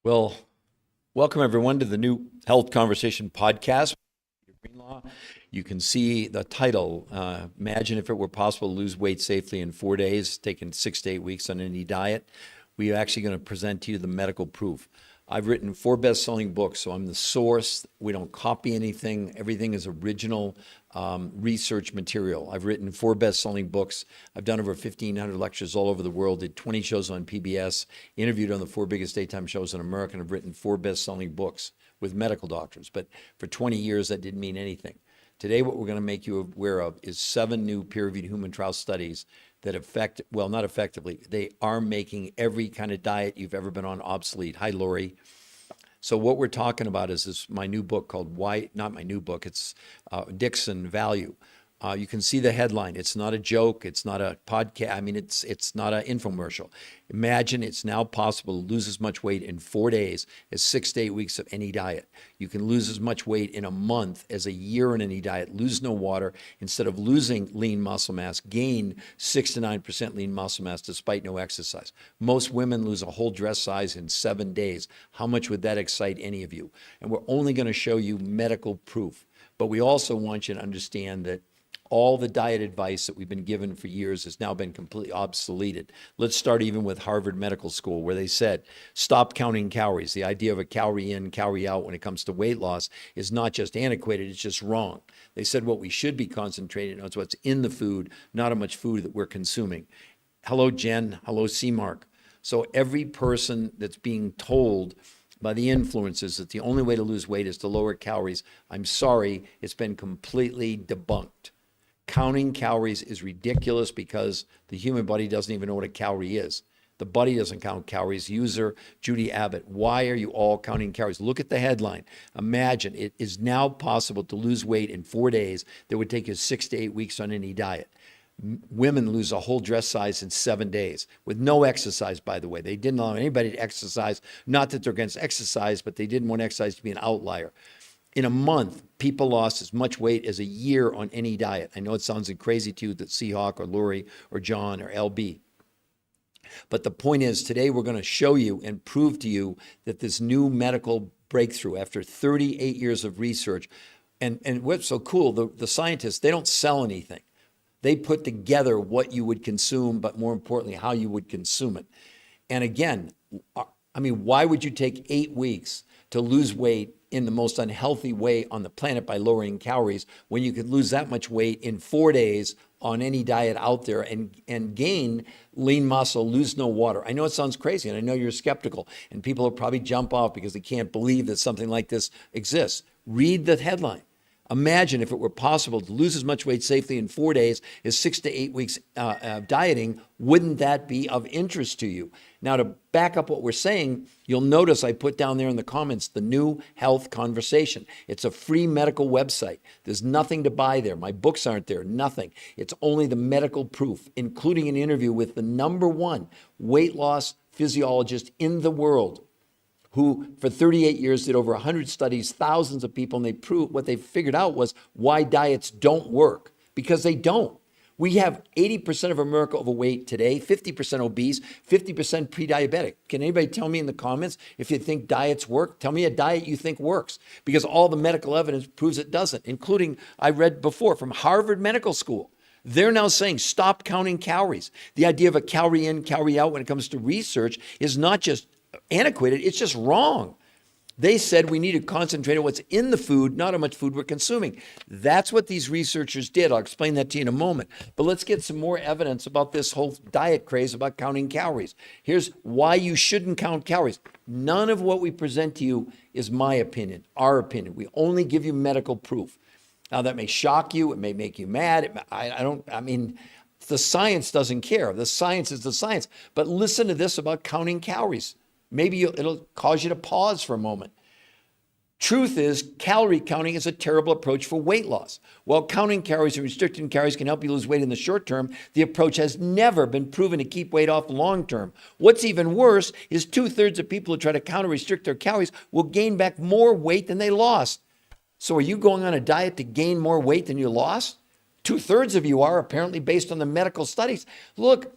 Well, welcome everyone to the new Health Conversation podcast. Greenlaw. You can see the title, Imagine If It Were Possible to Lose Weight Safely in 4 days, taking 6 to 8 weeks on any diet. We are actually going to present to you the medical proof. I've written 4 best-selling books, so I'm the source. We don't copy anything. Everything is original research material. I've written 4 best-selling books. I've done over 1,500 lectures all over the world, did 20 shows on PBS, interviewed on the 4 biggest daytime shows in America, and I've written 4 best-selling books with medical doctors. But for 20 years, that didn't mean anything. Today, what we're going to make you aware of is 7 new peer-reviewed human trial studies that affect, well, not effectively, they are making every kind of diet you've ever been on obsolete. Hi, Lori. So what we're talking about is this, my new book called Why, not my new book, it's Dixon Value. You can see the headline. It's not a joke. It's not a podcast. I mean, it's not an infomercial. Imagine it's now possible to lose as much weight in 4 days as 6 to 8 weeks of any diet. You can lose as much weight in a month as a year in any diet. Lose no water. Instead of losing lean muscle mass, gain 6 to 9% lean muscle mass despite no exercise. Most women lose a whole dress size in 7 days. How much would that excite any of you? And we're only going to show you medical proof. But we also want you to understand that all the diet advice that we've been given for years has now been completely obsoleted. Let's start even with Harvard Medical School, where they said, stop counting calories. The idea of a calorie in, calorie out when it comes to weight loss is not just antiquated, it's just wrong. They said what we should be concentrating on is what's in the food, not how much food that we're consuming. Hello, Jen. Hello, C-Mark. So every person that's being told by the influencers that the only way to lose weight is to lower calories, I'm sorry, it's been completely debunked. Counting calories is ridiculous because the human body doesn't even know what a calorie is. The body doesn't count calories. User Judy Abbott, why are you all counting calories? Look at the headline. Imagine it is now possible to lose weight in 4 days that would take you 6 to 8 weeks on any diet. Women lose a whole dress size in 7 days with no exercise, by the way. They didn't allow anybody to exercise. Not that they're against exercise, but they didn't want exercise to be an outlier. In a month, people lost as much weight as a year on any diet. I know it sounds crazy to you that Seahawk or Lori or John or LB. But the point is, today we're going to show you and prove to you that this new medical breakthrough, after 38 years of research, and what's so cool, the scientists, they don't sell anything. They put together what you would consume, but more importantly, how you would consume it. And again, I mean, why would you take 8 weeks to lose weight in the most unhealthy way on the planet by lowering calories when you could lose that much weight in 4 days on any diet out there and gain lean muscle, lose no water? I know it sounds crazy, and I know you're skeptical, and people will probably jump off because they can't believe that something like this exists. Read the headline. Imagine if it were possible to lose as much weight safely in 4 days as 6 to 8 weeks dieting. Wouldn't that be of interest to you? Now, to back up what we're saying, you'll notice I put down there in the comments the new Health Conversation. It's a free medical website. There's nothing to buy there. My books aren't there, nothing. It's only the medical proof, including an interview with the #1 weight loss physiologist in the world, who for 38 years did over 100 studies, thousands of people, and they proved what they figured out was why diets don't work, because they don't. We have 80% of America overweight today, 50% obese, 50% pre-diabetic. Can anybody tell me in the comments if you think diets work? Tell me a diet you think works, because all the medical evidence proves it doesn't, including, I read before, from Harvard Medical School. They're now saying stop counting calories. The idea of a calorie in, calorie out when it comes to research is not just antiquated, it's just wrong. They said we need to concentrate on what's in the food, not how much food we're consuming. That's what these researchers did. I'll explain that to you in a moment. But let's get some more evidence about this whole diet craze about counting calories. Here's why you shouldn't count calories. None of what we present to you is my opinion, our opinion. We only give you medical proof. Now, that may shock you. It may make you mad. I mean, the science doesn't care. The science is the science. But listen to this about counting calories. Maybe it'll cause you to pause for a moment. Truth is, calorie counting is a terrible approach for weight loss. While counting calories and restricting calories can help you lose weight in the short term, the approach has never been proven to keep weight off long term. What's even worse is 2/3 of people who try to count or restrict their calories will gain back more weight than they lost. So are you going on a diet to gain more weight than you lost? 2/3 of you are, apparently, based on the medical studies. Look,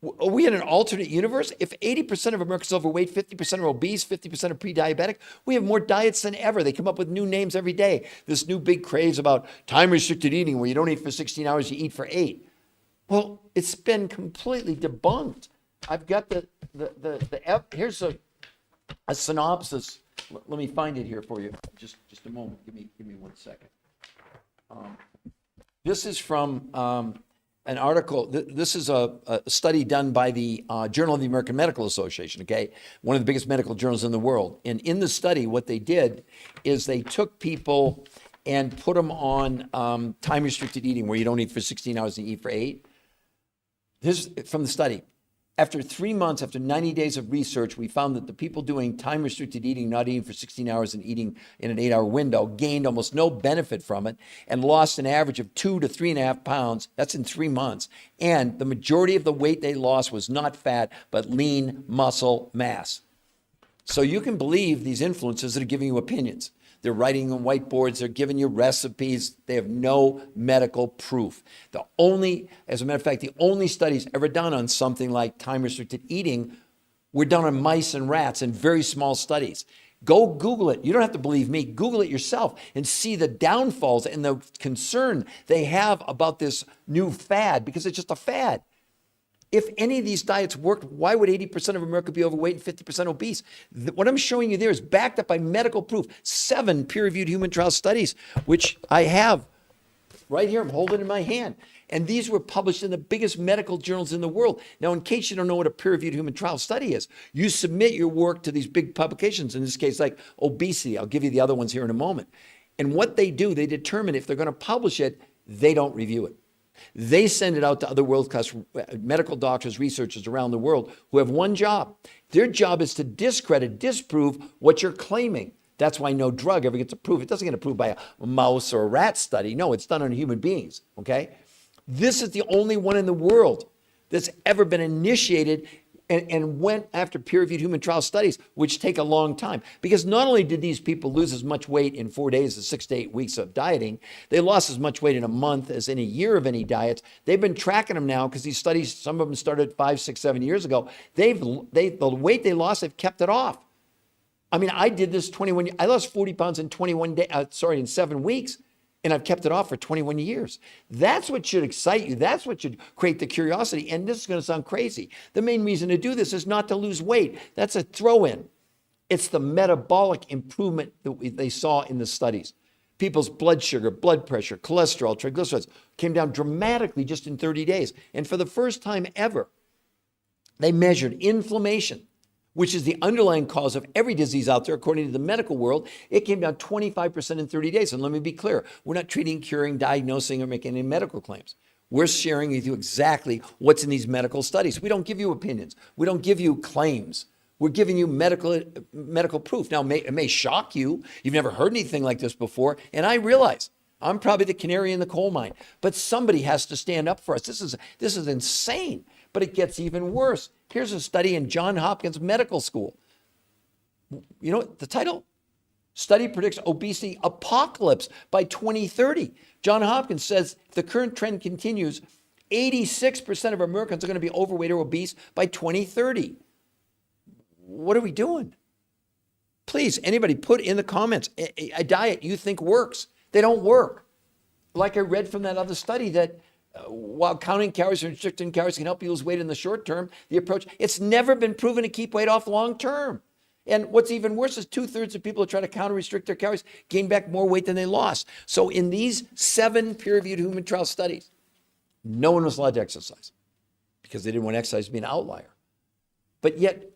Are we in an alternate universe? If 80% of Americans are overweight, 50% are obese, 50% are pre-diabetic, we have more diets than ever. They come up with new names every day. This new big craze about time-restricted eating where you don't eat for 16 hours, you eat for 8. Well, it's been completely debunked. I've got here's a synopsis. Let me find it here for you. Just a moment. Give me 1 second. This is from an article. This is a study done by the Journal of the American Medical Association, okay? One of the biggest medical journals in the world. And in the study, what they did is they took people and put them on time-restricted eating where you don't eat for 16 hours and you eat for 8. This is from the study. After 3 months, after 90 days of research, we found that the people doing time-restricted eating, not eating for 16 hours and eating in an 8-hour window, gained almost no benefit from it and lost an average of 2 to 3.5 pounds. That's in 3 months. And the majority of the weight they lost was not fat, but lean muscle mass. So you can believe these influencers that are giving you opinions. They're writing on whiteboards. They're giving you recipes. They have no medical proof. As a matter of fact, the only studies ever done on something like time-restricted eating were done on mice and rats in very small studies. Go Google it. You don't have to believe me. Google it yourself and see the downfalls and the concern they have about this new fad, because it's just a fad. If any of these diets worked, why would 80% of America be overweight and 50% obese? What I'm showing you there is backed up by medical proof. 7 peer-reviewed human trial studies, which I have right here. I'm holding in my hand. And these were published in the biggest medical journals in the world. Now, in case you don't know what a peer-reviewed human trial study is, you submit your work to these big publications, in this case, like Obesity. I'll give you the other ones here in a moment. And what they do, they determine if they're going to publish it, they don't review it. They send it out to other world-class medical doctors, researchers around the world who have one job. Their job is to discredit, disprove what you're claiming. That's why no drug ever gets approved. It doesn't get approved by a mouse or a rat study. No, it's done on human beings, okay? This is the only one in the world that's ever been initiated and went after peer-reviewed human trial studies, which take a long time. Because not only did these people lose as much weight in 4 days as 6 to 8 weeks of dieting, they lost as much weight in a month as in a year of any diets. They've been tracking them now because these studies, some of them started 5, 6, 7 years ago. The weight they lost, they've kept it off. I mean, I did this I lost 40 pounds in 7 weeks. And I've kept it off for 21 years. That's what should excite you. That's what should create the curiosity. And this is going to sound crazy. The main reason to do this is not to lose weight. That's a throw-in. It's the metabolic improvement that they saw in the studies. People's blood sugar, blood pressure, cholesterol, triglycerides came down dramatically just in 30 days. And for the first time ever, they measured inflammation, which is the underlying cause of every disease out there, according to the medical world. It came down 25% in 30 days. And let me be clear, we're not treating, curing, diagnosing, or making any medical claims. We're sharing with you exactly what's in these medical studies. We don't give you opinions. We don't give you claims. We're giving you medical proof. Now, it may shock you. You've never heard anything like this before. And I realize I'm probably the canary in the coal mine. But somebody has to stand up for us. This is insane. But it gets even worse. Here's a study in Johns Hopkins Medical School. You know the title? Study predicts obesity apocalypse by 2030. Johns Hopkins says if the current trend continues, 86% of Americans are going to be overweight or obese by 2030. What are we doing? Please, anybody put in the comments a diet you think works. They don't work. Like I read from that other study that while counting calories and restricting calories can help you lose weight in the short term, the approach, it's never been proven to keep weight off long term. And what's even worse is 2/3 of people who try to counter restrict their calories gain back more weight than they lost. So in these 7 peer-reviewed human trial studies, no one was allowed to exercise because they didn't want exercise to be an outlier. But yet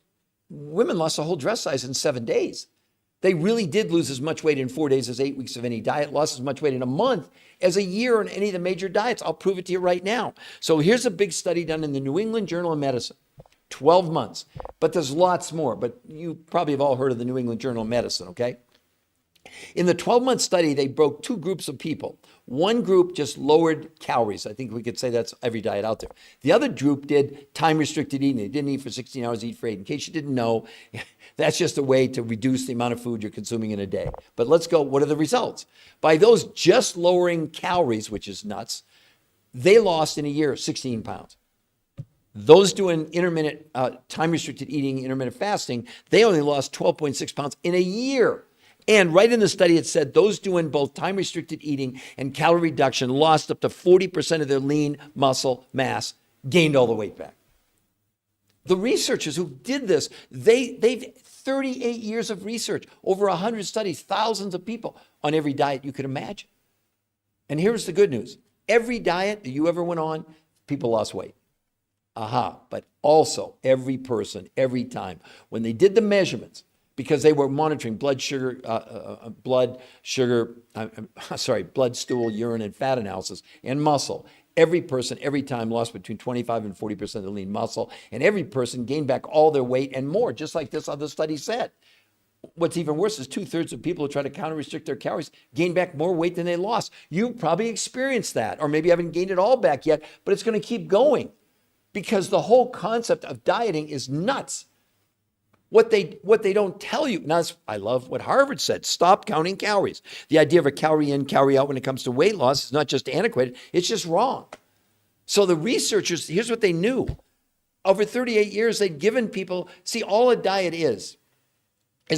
women lost a whole dress size in 7 days. They really did lose as much weight in 4 days as 8 weeks of any diet, lost as much weight in a month as a year on any of the major diets. I'll prove it to you right now. So here's a big study done in the New England Journal of Medicine, 12 months. But there's lots more, but you probably have all heard of the New England Journal of Medicine, okay? In the 12-month study, they broke 2 groups of people. One group just lowered calories. I think we could say that's every diet out there. The other group did time-restricted eating. They didn't eat for 16 hours, eat for 8. In case you didn't know, that's just a way to reduce the amount of food you're consuming in a day. But let's go, what are the results? By those just lowering calories, which is nuts, they lost in a year 16 pounds. Those doing intermittent, time-restricted eating, intermittent fasting, they only lost 12.6 pounds in a year. And right in the study, it said those doing both time-restricted eating and calorie reduction lost up to 40% of their lean muscle mass, gained all the weight back. The researchers who did this, they've 38 years of research, over 100 studies, thousands of people on every diet you could imagine. And here's the good news. Every diet that you ever went on, people lost weight. But also every person, every time, when they did the measurements, because they were monitoring blood, stool, urine, and fat analysis, and muscle. Every person, every time, lost between 25 and 40% of the lean muscle, and every person gained back all their weight and more, just like this other study said. What's even worse is 2/3 of people who try to counter-restrict their calories gain back more weight than they lost. You probably experienced that, or maybe haven't gained it all back yet, but it's going to keep going because the whole concept of dieting is nuts. What they don't tell you, now I love what Harvard said, stop counting calories. The idea of a calorie in, calorie out when it comes to weight loss is not just antiquated, it's just wrong. So the researchers, here's what they knew. Over 38 years, they'd given people, see, all a diet is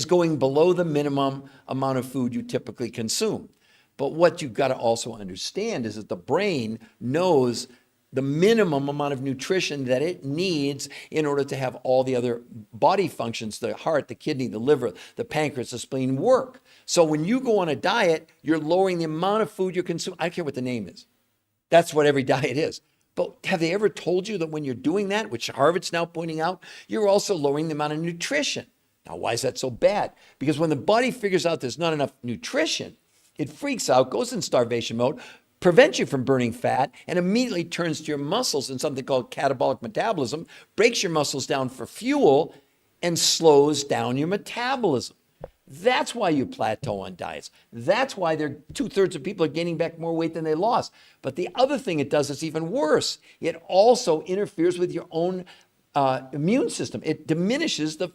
going below the minimum amount of food you typically consume. But what you've got to also understand is that the brain knows the minimum amount of nutrition that it needs in order to have all the other body functions, the heart, the kidney, the liver, the pancreas, the spleen work. So when you go on a diet, you're lowering the amount of food you're consuming. I don't care what the name is. That's what every diet is. But have they ever told you that when you're doing that, which Harvard's now pointing out, you're also lowering the amount of nutrition? Now, why is that so bad? Because when the body figures out there's not enough nutrition, it freaks out, goes in starvation mode, prevents you from burning fat, and immediately turns to your muscles in something called catabolic metabolism, breaks your muscles down for fuel, and slows down your metabolism. That's why you plateau on diets. That's why 2/3 of people are gaining back more weight than they lost. But the other thing it does is even worse. It also interferes with your own immune system. It diminishes the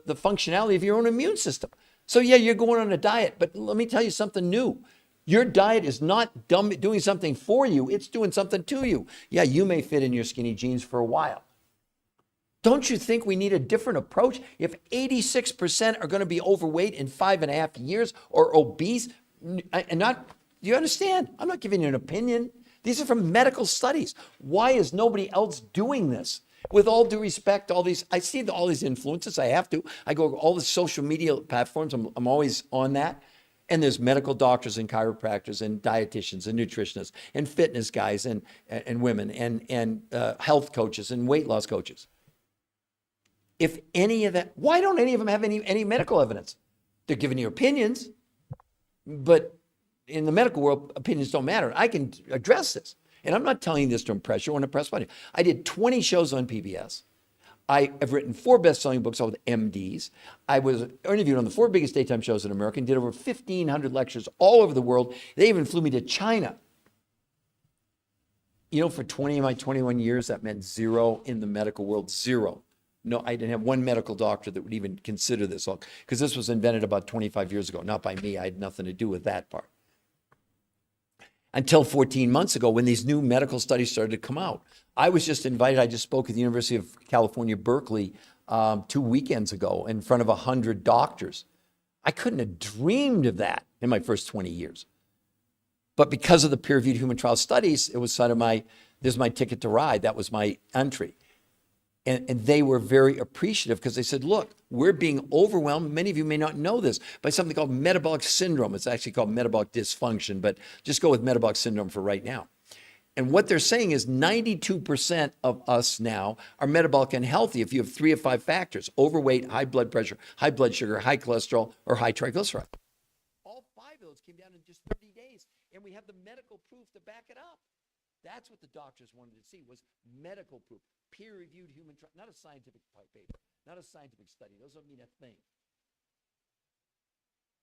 functionality of your own immune system. So yeah, you're going on a diet, but let me tell you something new. Your diet is not doing something for you, it's doing something to you. Yeah, you may fit in your skinny jeans for a while. Don't you think we need a different approach? If 86% are going to be overweight in 5.5 years or obese, do you understand? I'm not giving you an opinion. These are from medical studies. Why is nobody else doing this? With all due respect, I see all these influences. I have to. I go to all the social media platforms. I'm always on that. And there's medical doctors and chiropractors and dietitians and nutritionists and fitness guys and women and health coaches and weight loss coaches. If any of that, why don't any of them have any medical evidence? They're giving you opinions, but in the medical world, opinions don't matter. I can address this. And I'm not telling you this to impress you or to impress anybody. I did 20 shows on PBS. I have written 4 best-selling books with MDs. I was interviewed on the 4 biggest daytime shows in America and did over 1,500 lectures all over the world. They even flew me to China. You know, for 20 of my 21 years, that meant zero in the medical world, zero. No, I didn't have one medical doctor that would even consider this, because this was invented about 25 years ago, not by me. I had nothing to do with that part. Until 14 months ago, when these new medical studies started to come out. I was just invited. I just spoke at the University of California, Berkeley, 2 weekends ago in front of 100 doctors. I couldn't have dreamed of that in my first 20 years. But because of the peer-reviewed human trial studies, it was sort of this is my ticket to ride. That was my entry. And they were very appreciative because they said, look, we're being overwhelmed. Many of you may not know this, by something called metabolic syndrome. It's actually called metabolic dysfunction, but just go with metabolic syndrome for right now. And what they're saying is 92% of us now are metabolic unhealthy if you have 3 of 5 factors: overweight, high blood pressure, high blood sugar, high cholesterol, or high triglyceride. All 5 of those came down in just 30 days, and we have the medical proof to back it up. That's what the doctors wanted to see, was medical proof, peer-reviewed human trial, not a scientific paper, not a scientific study. Those don't mean a thing.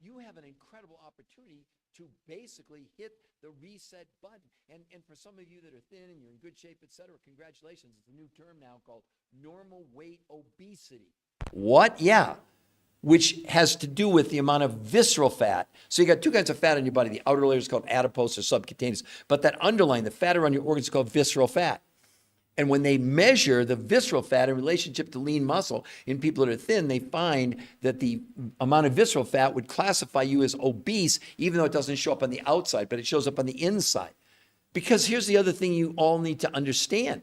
You have an incredible opportunity to basically hit the reset button. And for some of you that are thin and you're in good shape, et cetera, congratulations. It's a new term now called normal weight obesity. What? Yeah. Which has to do with the amount of visceral fat. So you got 2 kinds of fat in your body. The outer layer is called adipose or subcutaneous, but that underlying, the fat around your organs is called visceral fat. And when they measure the visceral fat in relationship to lean muscle in people that are thin, they find that the amount of visceral fat would classify you as obese, even though it doesn't show up on the outside, but it shows up on the inside. Because here's the other thing you all need to understand.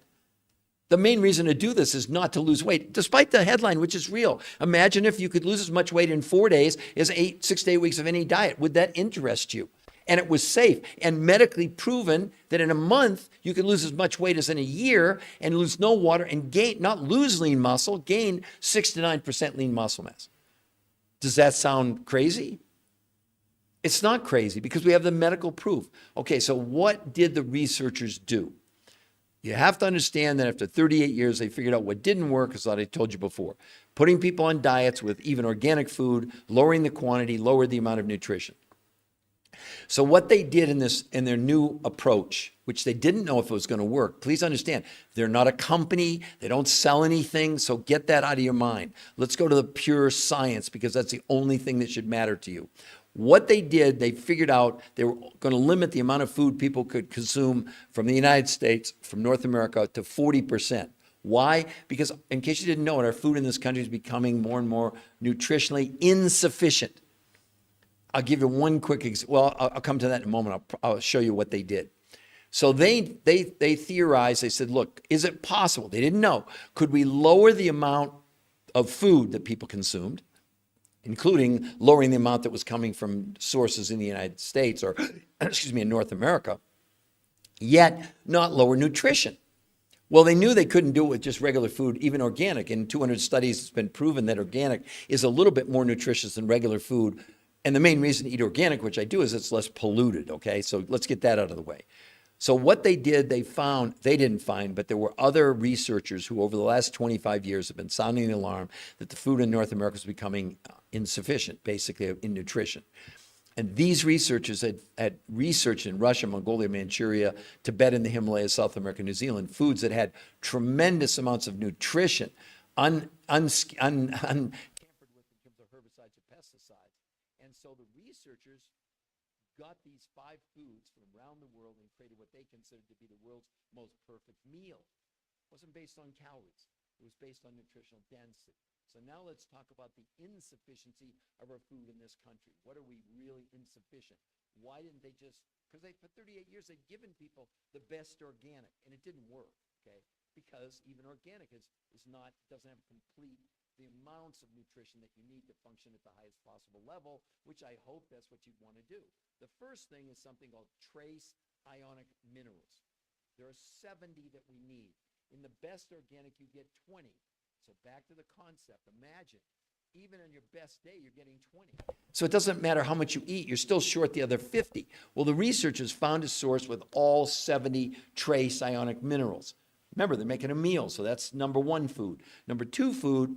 The main reason to do this is not to lose weight, despite the headline, which is real. Imagine if you could lose as much weight in 4 days as 6 to 8 weeks of any diet. Would that interest you? And it was safe and medically proven that in a month, you can lose as much weight as in a year and lose no water and gain, not lose lean muscle, gain 6 to 9% lean muscle mass. Does that sound crazy? It's not crazy because we have the medical proof. Okay, so what did the researchers do? You have to understand that after 38 years, they figured out what didn't work, as I told you before. Putting people on diets with even organic food, lowering the quantity, lowered the amount of nutrition. So what they did in their new approach, which they didn't know if it was going to work, please understand, they're not a company, they don't sell anything, so get that out of your mind. Let's go to the pure science because that's the only thing that should matter to you. What they did, they figured out they were going to limit the amount of food people could consume from the United States, from North America, to 40%. Why? Because in case you didn't know it, our food in this country is becoming more and more nutritionally insufficient. I'll give you one quick example. Well, I'll come to that in a moment. I'll show you what they did. So they theorized, they said, look, is it possible? They didn't know. Could we lower the amount of food that people consumed, including lowering the amount that was coming from sources in the United States or, excuse me, in North America, yet not lower nutrition? Well, they knew they couldn't do it with just regular food, even organic. In 200 studies, it's been proven that organic is a little bit more nutritious than regular food. And the main reason to eat organic, which I do, is it's less polluted, okay? So let's get that out of the way. So what they did, they didn't find, but there were other researchers who over the last 25 years have been sounding the alarm that the food in North America is becoming insufficient, basically, in nutrition. And these researchers had researched in Russia, Mongolia, Manchuria, Tibet, and the Himalayas, South America, New Zealand, foods that had tremendous amounts of nutrition, untampered with in terms of herbicides or pesticides. And so the researchers got these 5 foods from around the world and created what they considered to be the world's most perfect meal. It wasn't based on calories. It was based on nutritional density. So now let's talk about the insufficiency of our food in this country. What are we really insufficient? Why didn't they just, because for 38 years they'd given people the best organic, and it didn't work, okay? Because even organic doesn't have complete the amounts of nutrition that you need to function at the highest possible level, which I hope that's what you'd want to do. The first thing is something called trace ionic minerals. There are 70 that we need. In the best organic, you get 20. So back to the concept. Imagine, even on your best day, you're getting 20. So it doesn't matter how much you eat, you're still short the other 50. Well, the researchers found a source with all 70 trace ionic minerals. Remember, they're making a meal, so that's number 1 food. Number 2 food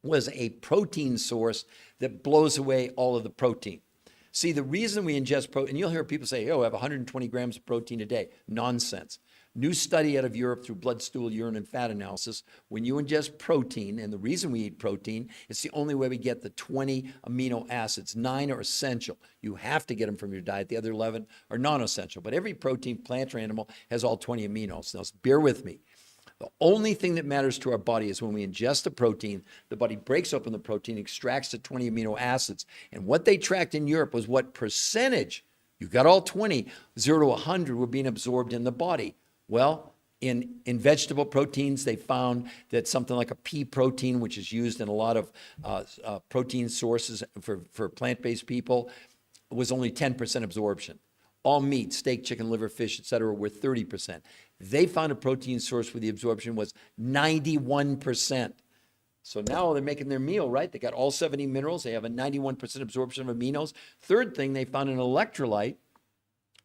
was a protein source that blows away all of the protein. See, the reason we ingest protein, and you'll hear people say, oh, I have 120 grams of protein a day. Nonsense. New study out of Europe through blood, stool, urine, and fat analysis, when you ingest protein, and the reason we eat protein, it's the only way we get the 20 amino acids. 9 are essential. You have to get them from your diet. The other 11 are non-essential. But every protein, plant or animal, has all 20 aminos. Now, bear with me. The only thing that matters to our body is when we ingest the protein, the body breaks open the protein, extracts the 20 amino acids. And what they tracked in Europe was what percentage, you got all 20, 0 to 100 were being absorbed in the body. Well, in vegetable proteins, they found that something like a pea protein, which is used in a lot of protein sources for plant-based people, was only 10% absorption. All meat, steak, chicken, liver, fish, etc., were 30%. They found a protein source where the absorption was 91%. So now they're making their meal, right? They got all 70 minerals. They have a 91% absorption of aminos. Third thing, they found an electrolyte,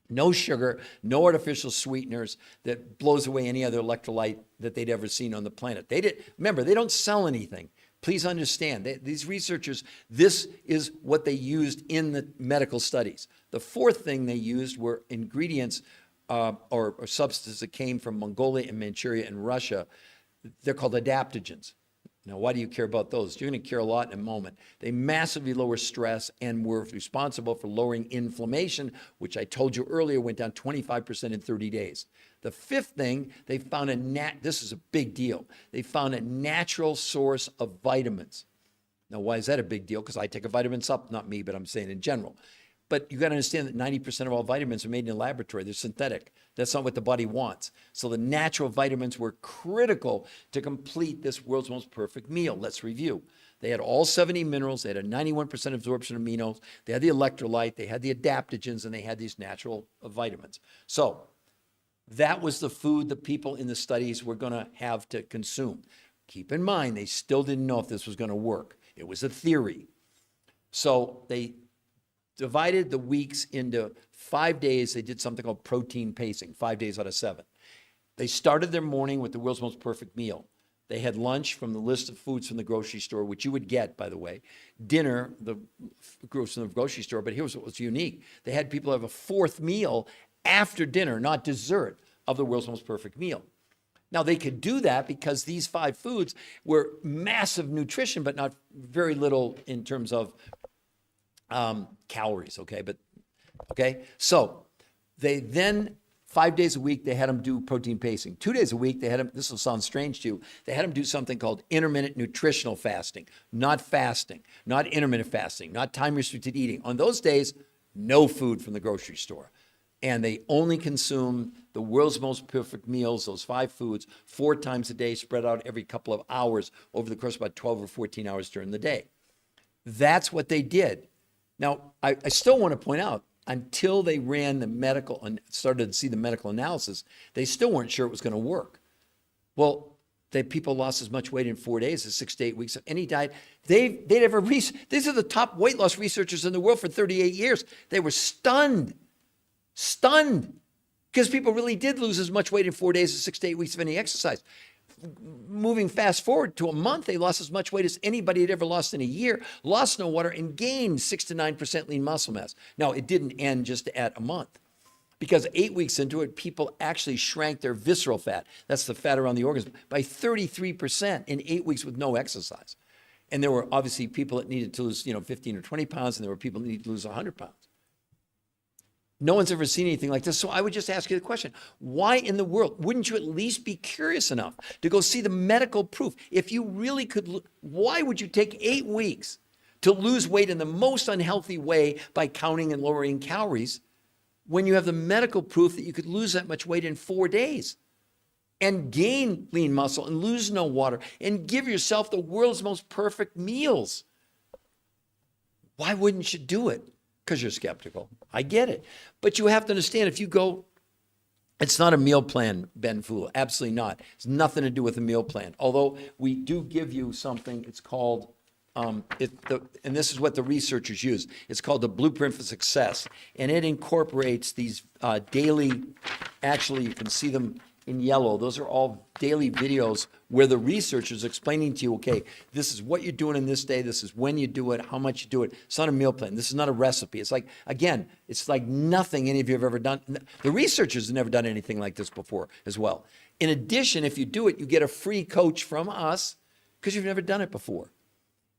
no sugar, no artificial sweeteners, that blows away any other electrolyte that they'd ever seen on the planet. Remember, they don't sell anything. Please understand, these researchers, this is what they used in the medical studies. The fourth thing they used were ingredients or substances that came from Mongolia and Manchuria and Russia. They're called adaptogens. Now, why do you care about those? You're going to care a lot in a moment. They massively lower stress and were responsible for lowering inflammation, which I told you earlier went down 25% in 30 days. The fifth thing, they found this is a big deal. They found a natural source of vitamins. Now, why is that a big deal? Because I take a vitamin supplement, not me, but I'm saying in general. But you got to understand that 90% of all vitamins are made in a laboratory. They're synthetic. That's not what the body wants. So the natural vitamins were critical to complete this world's most perfect meal. Let's review. They had all 70 minerals. They had a 91% absorption of aminos. They had the electrolyte. They had the adaptogens, and they had these natural vitamins. So that was the food that people in the studies were going to have to consume. Keep in mind, they still didn't know if this was going to work. It was a theory. So they divided the weeks into 5 days. They did something called protein pacing, 5 days out of 7. They started their morning with the world's most perfect meal. They had lunch from the list of foods from the grocery store, which you would get, by the way. Dinner, the foods from the grocery store, but here's what was unique. They had people have a fourth meal after dinner, not dessert, of the world's most perfect meal. Now, they could do that because these 5 foods were massive nutrition, but not very little in terms of calories, okay? So they then, 5 days a week, they had them do protein pacing. 2 days a week, they had them, this will sound strange to you, they had them do something called intermittent nutritional fasting, not intermittent fasting, not time-restricted eating. On those days, no food from the grocery store. And they only consume the world's most perfect meals, those 5 foods, 4 times a day, spread out every couple of hours over the course of about 12 or 14 hours during the day. That's what they did. Now, I still want to point out, until they ran the medical and started to see the medical analysis, they still weren't sure it was going to work. Well, people lost as much weight in 4 days as 6 to 8 weeks of any diet they'd ever researched. These are the top weight loss researchers in the world for 38 years. They were stunned, because people really did lose as much weight in 4 days as 6 to 8 weeks of any exercise. Moving fast forward to a month, they lost as much weight as anybody had ever lost in a year, lost no water, and gained 6 to 9% lean muscle mass. Now, it didn't end just at a month, because 8 weeks into it, people actually shrank their visceral fat. That's the fat around the organs, by 33% in 8 weeks with no exercise. And there were obviously people that needed to lose, 15 or 20 pounds, and there were people that needed to lose 100 pounds. No one's ever seen anything like this. So I would just ask you the question, why in the world wouldn't you at least be curious enough to go see the medical proof? If you really could, why would you take 8 weeks to lose weight in the most unhealthy way by counting and lowering calories when you have the medical proof that you could lose that much weight in 4 days and gain lean muscle and lose no water and give yourself the world's most perfect meals? Why wouldn't you do it? Because you're skeptical. I get it. But you have to understand, if you go, it's not a meal plan, Ben Fool. Absolutely not. It's nothing to do with a meal plan. Although we do give you something, it's called, and this is what the researchers use. It's called the Blueprint for Success. And it incorporates these daily, actually you can see them in yellow. Those are all daily videos where the researchers are explaining to you, okay, this is what you're doing in this day, this is when you do it, how much you do it. It's not a meal plan. This is not a recipe. It's like, again, it's like nothing any of you have ever done. The researchers have never done anything like this before as well. In addition, if you do it, you get a free coach from us because you've never done it before.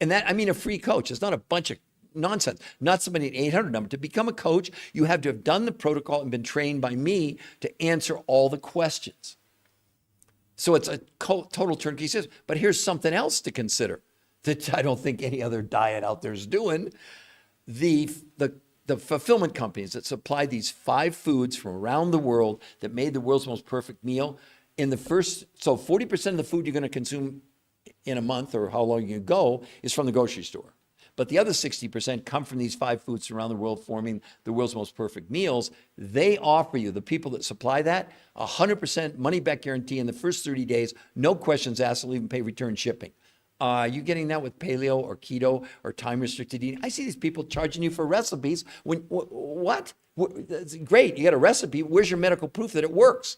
And that, I mean, a free coach. It's not a bunch of nonsense, not somebody an 800 number. To become a coach, you have to have done the protocol and been trained by me to answer all the questions. So it's a total turnkey system. But here's something else to consider that I don't think any other diet out there is doing. The fulfillment companies that supply these 5 foods from around the world that made the world's most perfect meal, so 40% of the food you're going to consume in a month or how long you go is from the grocery store. But the other 60% come from these 5 foods around the world forming the world's most perfect meals. They offer you, the people that supply that, 100% money back guarantee in the first 30 days, no questions asked, they'll even pay return shipping. Are you getting that with paleo or keto or time-restricted eating? I see these people charging you for recipes. What? That's great, you got a recipe. Where's your medical proof that it works?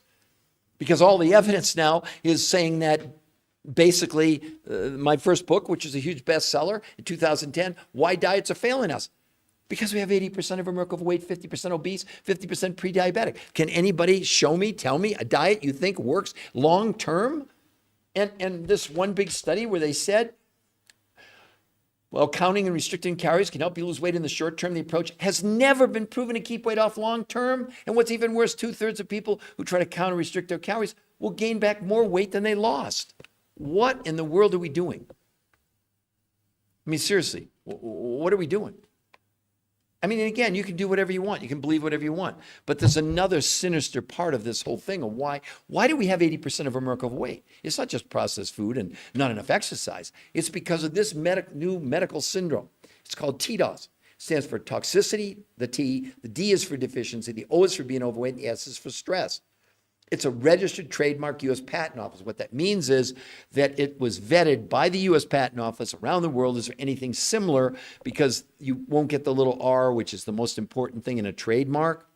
Because all the evidence now is saying that basically, my first book, which is a huge bestseller in 2010, Why Diets Are Failing Us. Because we have 80% of America overweight, 50% obese, 50% pre-diabetic. Can anybody show me, tell me a diet you think works long-term And this one big study where they said, well, counting and restricting calories can help you lose weight in the short term. The approach has never been proven to keep weight off long term. And what's even worse, 2/3 of people who try to count and restrict their calories will gain back more weight than they lost. What in the world are we doing? I mean, seriously, what are we doing? I mean, and again, you can do whatever you want. You can believe whatever you want. But there's another sinister part of this whole thing of why do we have 80% of America overweight? It's not just processed food and not enough exercise. It's because of this new medical syndrome. It's called TDOS. It stands for toxicity, the T. The D is for deficiency. The O is for being overweight. The S is for stress. It's a registered trademark U.S. Patent Office. What that means is that it was vetted by the U.S. Patent Office around the world. Is there anything similar? Because you won't get the little R, which is the most important thing in a trademark,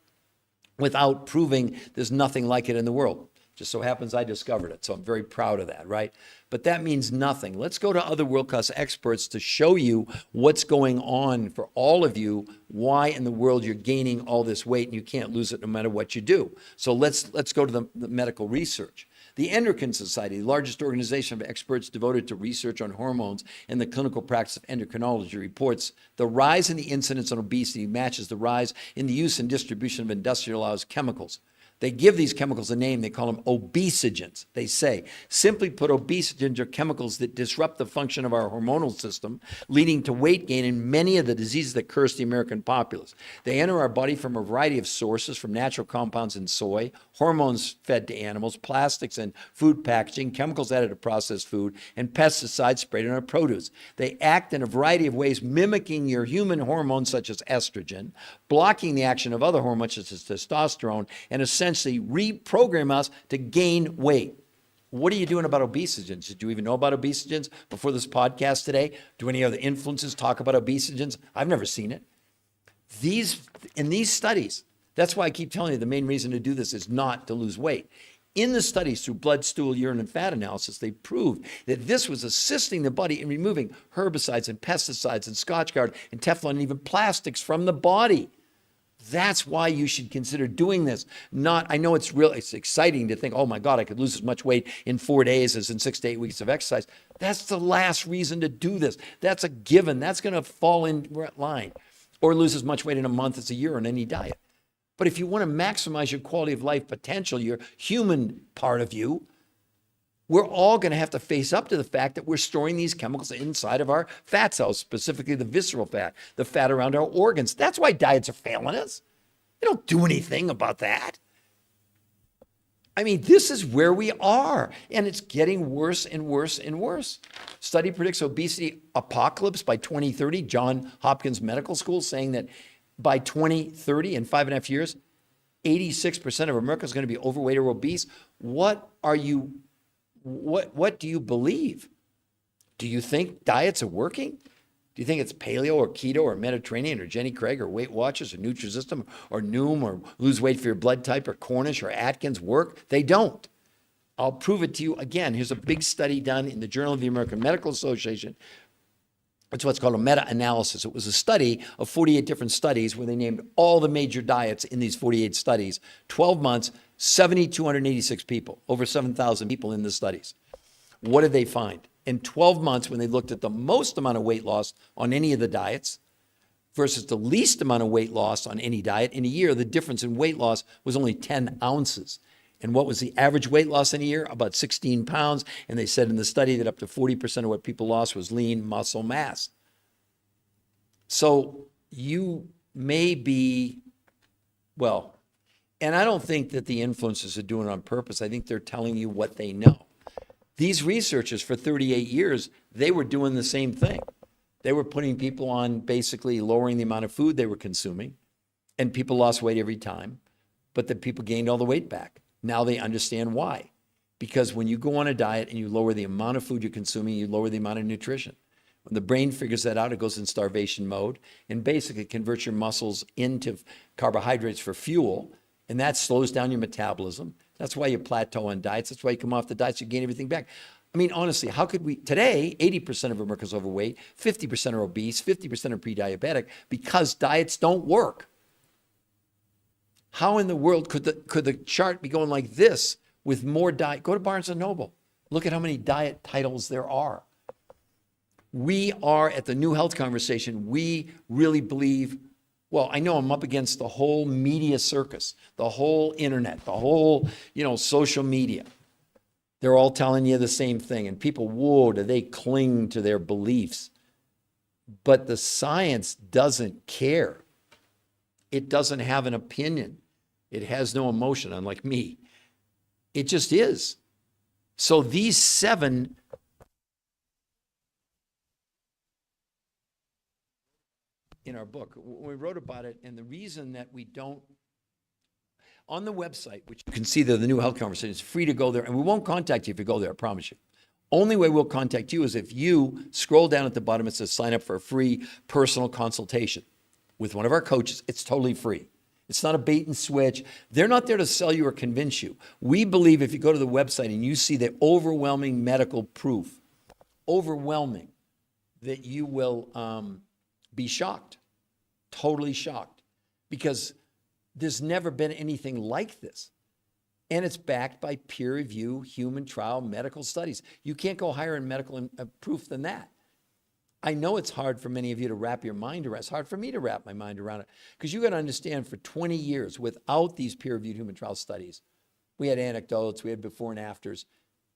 without proving there's nothing like it in the world. Just so happens I discovered it, so I'm very proud of that, right? But that means nothing. Let's go to other world-class experts to show you what's going on for all of you, why in the world you're gaining all this weight and you can't lose it no matter what you do. So let's go to the medical research. The Endocrine Society, the largest organization of experts devoted to research on hormones and the clinical practice of endocrinology, reports the rise in the incidence of obesity matches the rise in the use and distribution of industrialized chemicals. They give these chemicals a name. They call them Obesogens. They say, simply put, Obesogens are chemicals that disrupt the function of our hormonal system, leading to weight gain in many of the diseases that curse the American populace. They enter our body from a variety of sources, from natural compounds in soy, hormones fed to animals, plastics and food packaging, chemicals added to processed food, and pesticides sprayed on our produce. They act in a variety of ways, mimicking your human hormones such as estrogen, blocking the action of other hormones such as testosterone, and essentially reprogram us to gain weight. What are you doing about obesogens? Did you even know about obesogens before this podcast today? Do any other influencers talk about obesogens? I've never seen it. In these studies, that's why I keep telling you the main reason to do this is not to lose weight. In the studies through blood, stool, urine, and fat analysis, they proved that this was assisting the body in removing herbicides and pesticides and Scotchgard and Teflon and even plastics from the body. That's why you should consider doing this. I know it's exciting to think, oh my God, I could lose as much weight in 4 days as in 6 to 8 weeks of exercise. That's the last reason to do this. That's a given. That's going to fall in line. Or lose as much weight in a month as a year on any diet. But if you want to maximize your quality of life potential, your human part of you, we're all going to have to face up to the fact that we're storing these chemicals inside of our fat cells, specifically the visceral fat, the fat around our organs. That's why diets are failing us. They don't do anything about that. I mean, this is where we are, and it's getting worse and worse and worse. Study predicts obesity apocalypse by 2030. Johns Hopkins Medical School saying that by 2030, in 5.5 years, 86% of America is going to be overweight or obese. What do you believe? Do you think diets are working? Do you think it's paleo or keto or Mediterranean or Jenny Craig or Weight Watchers or Nutrisystem or Noom or Lose Weight for Your Blood Type or Cornish or Atkins work? They don't. I'll prove it to you again. Here's a big study done in the Journal of the American Medical Association. It's what's called a meta-analysis. It was a study of 48 different studies where they named all the major diets in these 48 studies. 12 months, 7,286 people, over 7,000 people in the studies. What did they find? In 12 months, when they looked at the most amount of weight loss on any of the diets versus the least amount of weight loss on any diet, in a year, the difference in weight loss was only 10 ounces. And what was the average weight loss in a year? About 16 pounds. And they said in the study that up to 40% of what people lost was lean muscle mass. So you may be, well, and I don't think that the influencers are doing it on purpose. I think they're telling you what they know. These researchers for 38 years, they were doing the same thing. They were putting people on basically lowering the amount of food they were consuming, and people lost weight every time, but the people gained all the weight back. Now they understand why. Because when you go on a diet and you lower the amount of food you're consuming, you lower the amount of nutrition. When the brain figures that out, it goes in starvation mode and basically converts your muscles into carbohydrates for fuel, and that slows down your metabolism. That's why you plateau on diets. That's why you come off the diets, you gain everything back. I mean, honestly, how could we, today, 80% of Americans are overweight, 50% are obese, 50% are pre-diabetic because diets don't work. How in the world could the chart be going like this with more diet? Go to Barnes & Noble. Look at how many diet titles there are. We are at the New Health Conversation. We really believe, well, I know I'm up against the whole media circus, the whole internet, the whole, social media. They're all telling you the same thing. And people, whoa, do they cling to their beliefs. But the science doesn't care. It doesn't have an opinion. It has no emotion, unlike me. It just is. So these 7 in our book, we wrote about it, and the reason that we don't, on the website, which you can see there, the New Health Conversation, it's free to go there, and we won't contact you if you go there, I promise you. Only way we'll contact you is if you scroll down at the bottom, it says sign up for a free personal consultation with one of our coaches. It's totally free. It's not a bait and switch. They're not there to sell you or convince you. We believe if you go to the website and you see the overwhelming medical proof, overwhelming, that you will be shocked, totally shocked, because there's never been anything like this. And it's backed by peer review, human trial, medical studies. You can't go higher in medical proof than that. I know it's hard for many of you to wrap your mind around. It's hard for me to wrap my mind around it, because you got to understand, for 20 years, without these peer-reviewed human trial studies, we had anecdotes, we had before and afters,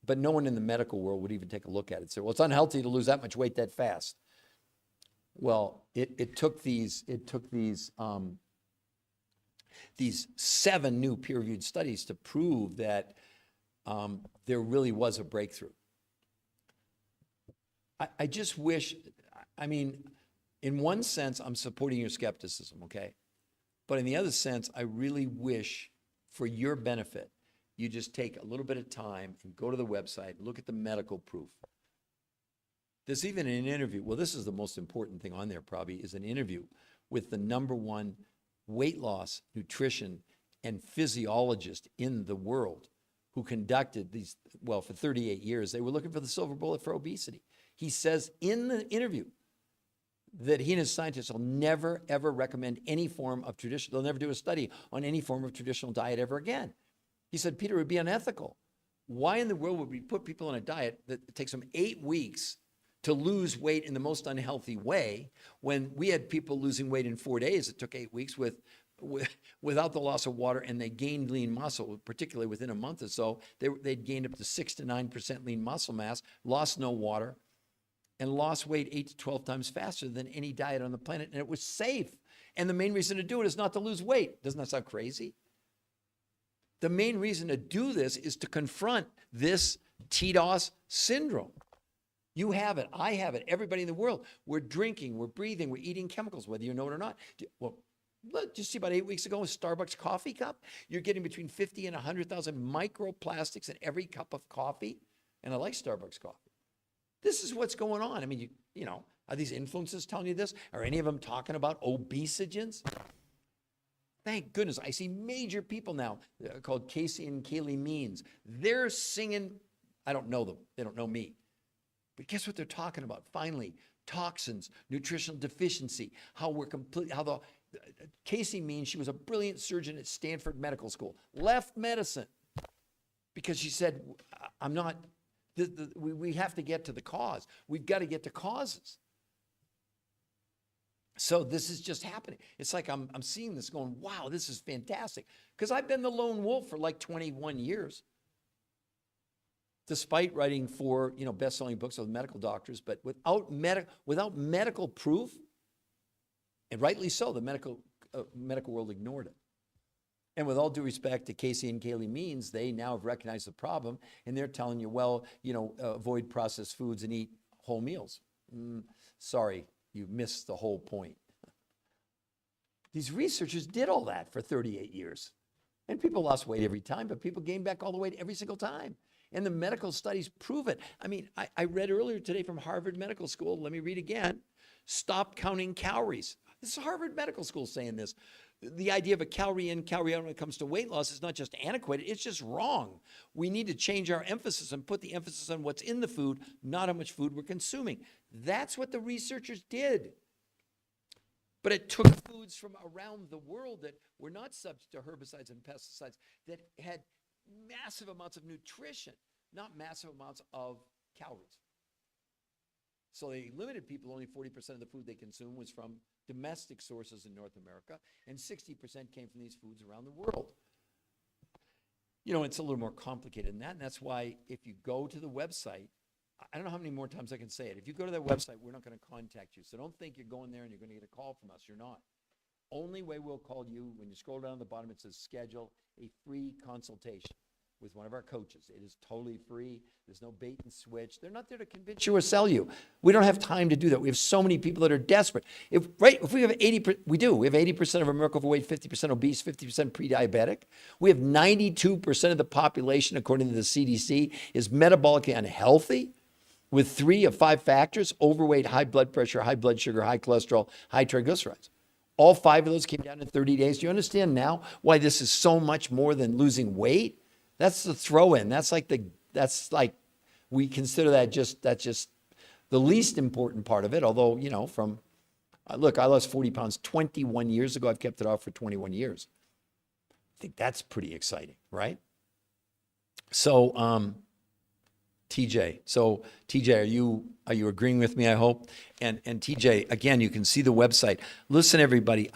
but no one in the medical world would even take a look at it and say, well, it's unhealthy to lose that much weight that fast. Well, it took these 7 new peer-reviewed studies to prove that there really was a breakthrough. I just wish, in one sense, I'm supporting your skepticism, okay? But in the other sense, I really wish, for your benefit, you just take a little bit of time and go to the website, look at the medical proof. There's even an interview. Well, this is the most important thing on there probably, is an interview with the #1 weight loss, nutrition, and physiologist in the world, who conducted these, for 38 years, they were looking for the silver bullet for obesity. He says in the interview that he and his scientists will never, ever recommend any form of traditional, they'll never do a study on any form of traditional diet ever again. He said, Peter, it would be unethical. Why in the world would we put people on a diet that takes them 8 weeks to lose weight in the most unhealthy way, when we had people losing weight in 4 days? It took 8 weeks without the loss of water, and they gained lean muscle, particularly within a month or so. They'd gained up to 6 to 9% lean muscle mass, lost no water, and lost weight 8 to 12 times faster than any diet on the planet, and it was safe. And the main reason to do it is not to lose weight. Doesn't that sound crazy? The main reason to do this is to confront this TDOS syndrome. You have it. I have it. Everybody in the world. We're drinking, we're breathing, we're eating chemicals, whether you know it or not. Well, just see, about 8 weeks ago, a Starbucks coffee cup, you're getting between 50 and 100,000 microplastics in every cup of coffee. And I like Starbucks coffee. This is what's going on. Are these influencers telling you this? Are any of them talking about Obesogens? Thank goodness. I see major people now called Casey and Kaylee Means. They're singing, I don't know them. They don't know me. But guess what they're talking about? Finally, toxins, nutritional deficiency, Casey Means, she was a brilliant surgeon at Stanford Medical School, left medicine because she said, we have to get to the cause. We've got to get to causes. So this is just happening. It's like I'm seeing this going, wow, this is fantastic. Because I've been the lone wolf for like 21 years. Despite writing 4, best-selling books with medical doctors, but without medical proof, and rightly so, the medical world ignored it. And with all due respect to Casey and Kaylee Means, they now have recognized the problem, and they're telling you, avoid processed foods and eat whole meals. Sorry, you missed the whole point. These researchers did all that for 38 years. And people lost weight every time, but people gained back all the weight every single time. And the medical studies prove it. I read earlier today from Harvard Medical School. Let me read again. Stop counting calories. This is Harvard Medical School saying this. The idea of a calorie in, calorie out when it comes to weight loss is not just antiquated, it's just wrong. We need to change our emphasis and put the emphasis on what's in the food, not how much food we're consuming. That's what the researchers did. But it took foods from around the world that were not subject to herbicides and pesticides, that had massive amounts of nutrition, not massive amounts of calories. So they limited people, only 40% of the food they consume was from domestic sources in North America, and 60% came from these foods around the world. You know, it's a little more complicated than that, and that's why if you go to the website, I don't know how many more times I can say it. If you go to that website, we're not going to contact you. So don't think you're going there and you're going to get a call from us. You're not. Only way we'll call you, when you scroll down to the bottom, it says schedule a free consultation with one of our coaches. It is totally free. There's no bait and switch. They're not there to convince you or sell you. We don't have time to do that. We have so many people that are desperate. If we have 80%, we have 80% of America overweight, 50% obese, 50% pre-diabetic. We have 92% of the population, according to the CDC, is metabolically unhealthy with 3 of 5 factors: overweight, high blood pressure, high blood sugar, high cholesterol, high triglycerides. All 5 of those came down in 30 days. Do you understand now why this is so much more than losing weight? That's the throw-in. That's like we consider that's just the least important part of it. Although, you know, look, I lost 40 pounds 21 years ago. I've kept it off for 21 years. I think that's pretty exciting, right? So, TJ, are you agreeing with me, I hope? And TJ, again, you can see the website. Listen, everybody,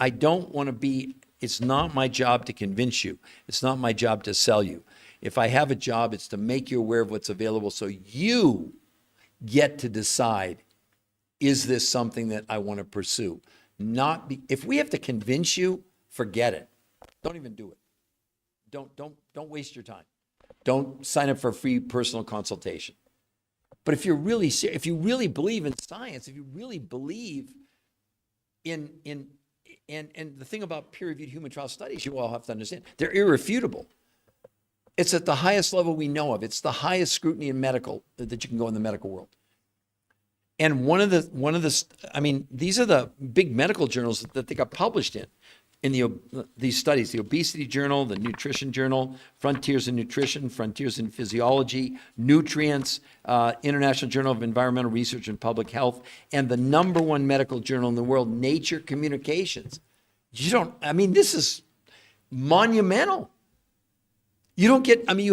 it's not my job to convince you. It's not my job to sell you. If I have a job, it's to make you aware of what's available so you get to decide, is this something that I want to pursue? If we have to convince you, forget it. Don't even do it. Don't waste your time. Don't sign up for a free personal consultation. But if you really believe in science, if you really believe in the thing about peer-reviewed human trial studies, you all have to understand, they're irrefutable. It's at the highest level we know of. It's the highest scrutiny in medical that you can go in the medical world. And these are the big medical journals that they got published in these studies: the Obesity Journal, the Nutrition Journal, Frontiers in Nutrition, Frontiers in Physiology, Nutrients, International Journal of Environmental Research and Public Health, and the #1 medical journal in the world, Nature Communications. This is monumental. You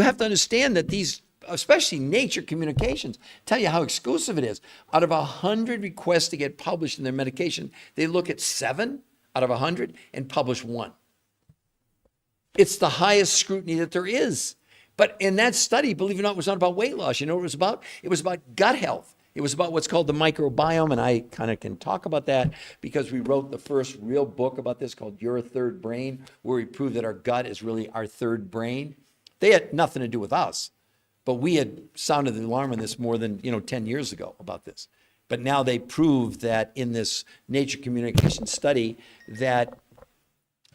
have to understand that these, especially Nature Communications, tell you how exclusive it is. Out of 100 requests to get published in their medication, they look at 7 out of 100 and publish 1. It's the highest scrutiny that there is. But in that study, believe it or not, it was not about weight loss. You know what it was about? It was about gut health. It was about what's called the microbiome, and I kind of can talk about that because we wrote the first real book about this called Your Third Brain, where we proved that our gut is really our third brain. They had nothing to do with us, but we had sounded the alarm on this more than 10 years ago about this. But now they proved that in this Nature Communication study that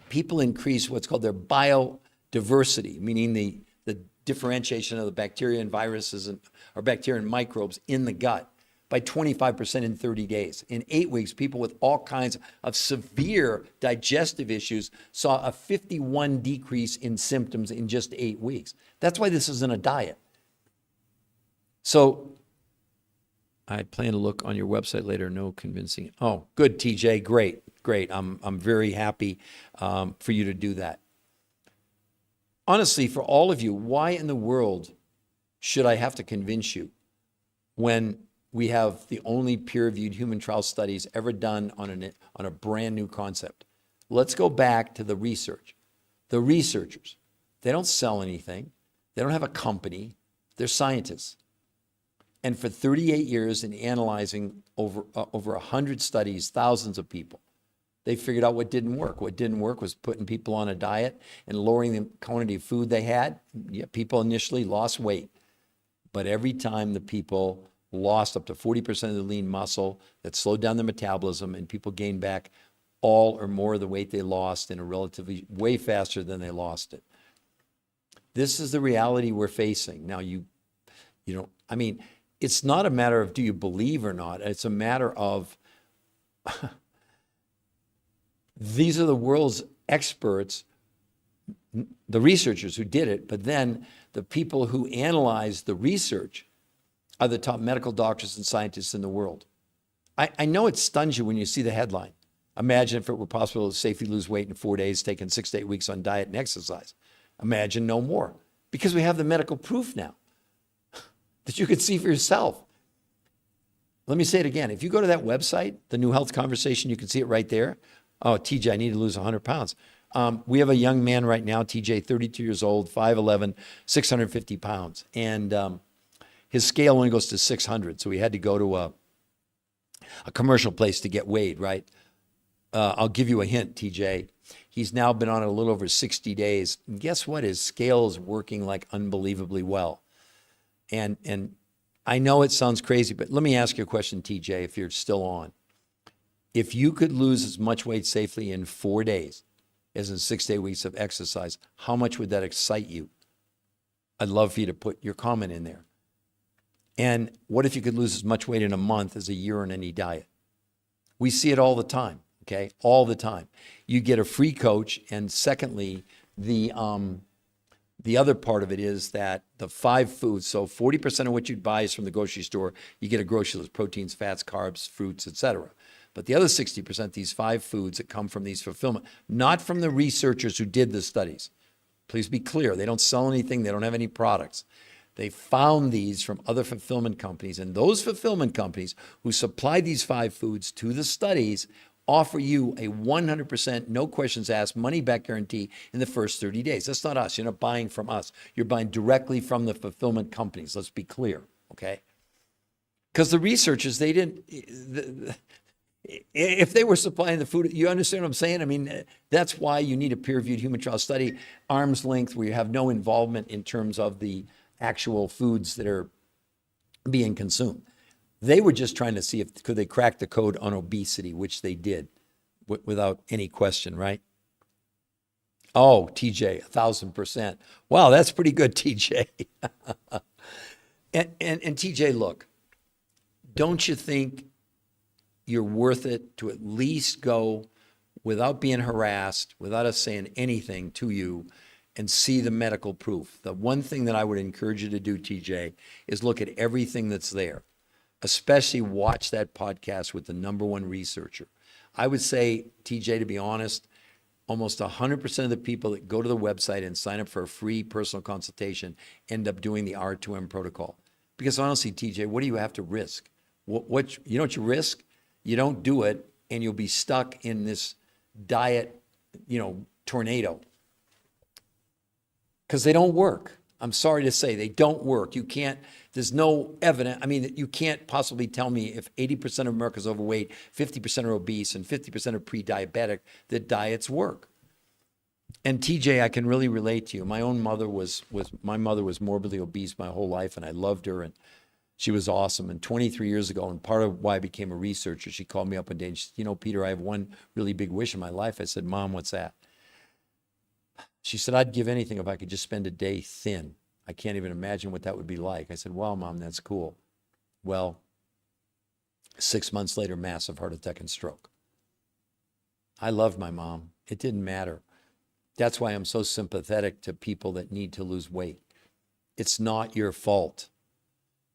people increase what's called their biodiversity, meaning the differentiation of the bacteria and viruses or bacteria and microbes in the gut by 25% in 30 days. In 8 weeks, people with all kinds of severe digestive issues saw a 51 decrease in symptoms in just 8 weeks. That's why this isn't a diet. So I plan to look on your website later. No convincing. Oh, good, TJ. Great. I'm very happy for you to do that. Honestly, for all of you, why in the world should I have to convince you when we have the only peer-reviewed human trial studies ever done on a brand new concept? Let's go back to the research. The researchers, they don't sell anything. They don't have a company. They're scientists. And for 38 years in analyzing over 100 studies, thousands of people, they figured out what didn't work. What didn't work was putting people on a diet and lowering the quantity of food they had. Yeah, people initially lost weight. But every time the people lost up to 40% of the lean muscle, that slowed down their metabolism, and people gained back all or more of the weight they lost in a relatively way faster than they lost it. This is the reality we're facing. Now, it's not a matter of do you believe or not. It's a matter of these are the world's experts, the researchers who did it, but then the people who analyzed the research are the top medical doctors and scientists in the world. I know it stuns you when you see the headline. Imagine if it were possible to safely lose weight in 4 days, taking 6 to 8 weeks on diet and exercise. Imagine no more, because we have the medical proof now. that you could see for yourself. Let me say it again. If you go to that website, the New Health Conversation, you can see it right there. Oh, TJ, I need to lose 100 pounds. We have a young man right now, TJ, 32 years old, 5'11", 650 pounds. And his scale only goes to 600. So he had to go to a commercial place to get weighed, right? I'll give you a hint, TJ. He's now been on it a little over 60 days. And guess what? His scale is working like unbelievably well. And I know it sounds crazy, but let me ask you a question, TJ, if you're still on. If you could lose as much weight safely in 4 days as in 6 day weeks of exercise, how much would that excite you? I'd love for you to put your comment in there. And what if you could lose as much weight in a month as a year on any diet? We see it all the time, okay? All the time. You get a free coach, and secondly, the other part of it is that the 5 foods, so 40% of what you'd buy is from the grocery store. You get a grocery list, proteins, fats, carbs, fruits, etc. But the other 60%, these 5 foods that come from these fulfillment, not from the researchers who did the studies. Please be clear, they don't sell anything, they don't have any products. They found these from other fulfillment companies, and those fulfillment companies who supply these 5 foods to the studies offer you a 100%, no questions asked, money back guarantee in the first 30 days. That's not us. You're not buying from us. You're buying directly from the fulfillment companies. Let's be clear, okay? Because the researchers, they didn't, if they were supplying the food, you understand what I'm saying? I mean, that's why you need a peer-reviewed human trial study, arm's length, where you have no involvement in terms of the actual foods that are being consumed. They were just trying to see if could they crack the code on obesity, which they did without any question, right? Oh, TJ, 1,000%. Wow, that's pretty good, TJ. and TJ, look, don't you think you're worth it to at least go without being harassed, without us saying anything to you, and see the medical proof? The one thing that I would encourage you to do, TJ, is look at everything that's there. Especially watch that podcast with the #1 researcher. I would say, TJ, to be honest, almost 100% of the people that go to the website and sign up for a free personal consultation end up doing the R2M protocol. Because honestly, TJ, what do you have to risk? You know what you risk? You don't do it, and you'll be stuck in this diet, tornado. Because they don't work. I'm sorry to say, they don't work. You can't, there's no evidence. I mean, you can't possibly tell me if 80% of America's overweight, 50% are obese, and 50% are pre-diabetic, that diets work. And TJ, I can really relate to you. My own mother was morbidly obese my whole life, and I loved her, and she was awesome. And 23 years ago, and part of why I became a researcher, she called me up one day and she said, Peter, I have one really big wish in my life. I said, Mom, what's that? She said, I'd give anything if I could just spend a day thin. I can't even imagine what that would be like. I said, well, Mom, that's cool. Well, 6 months later, massive heart attack and stroke. I loved my mom. It didn't matter. That's why I'm so sympathetic to people that need to lose weight. It's not your fault.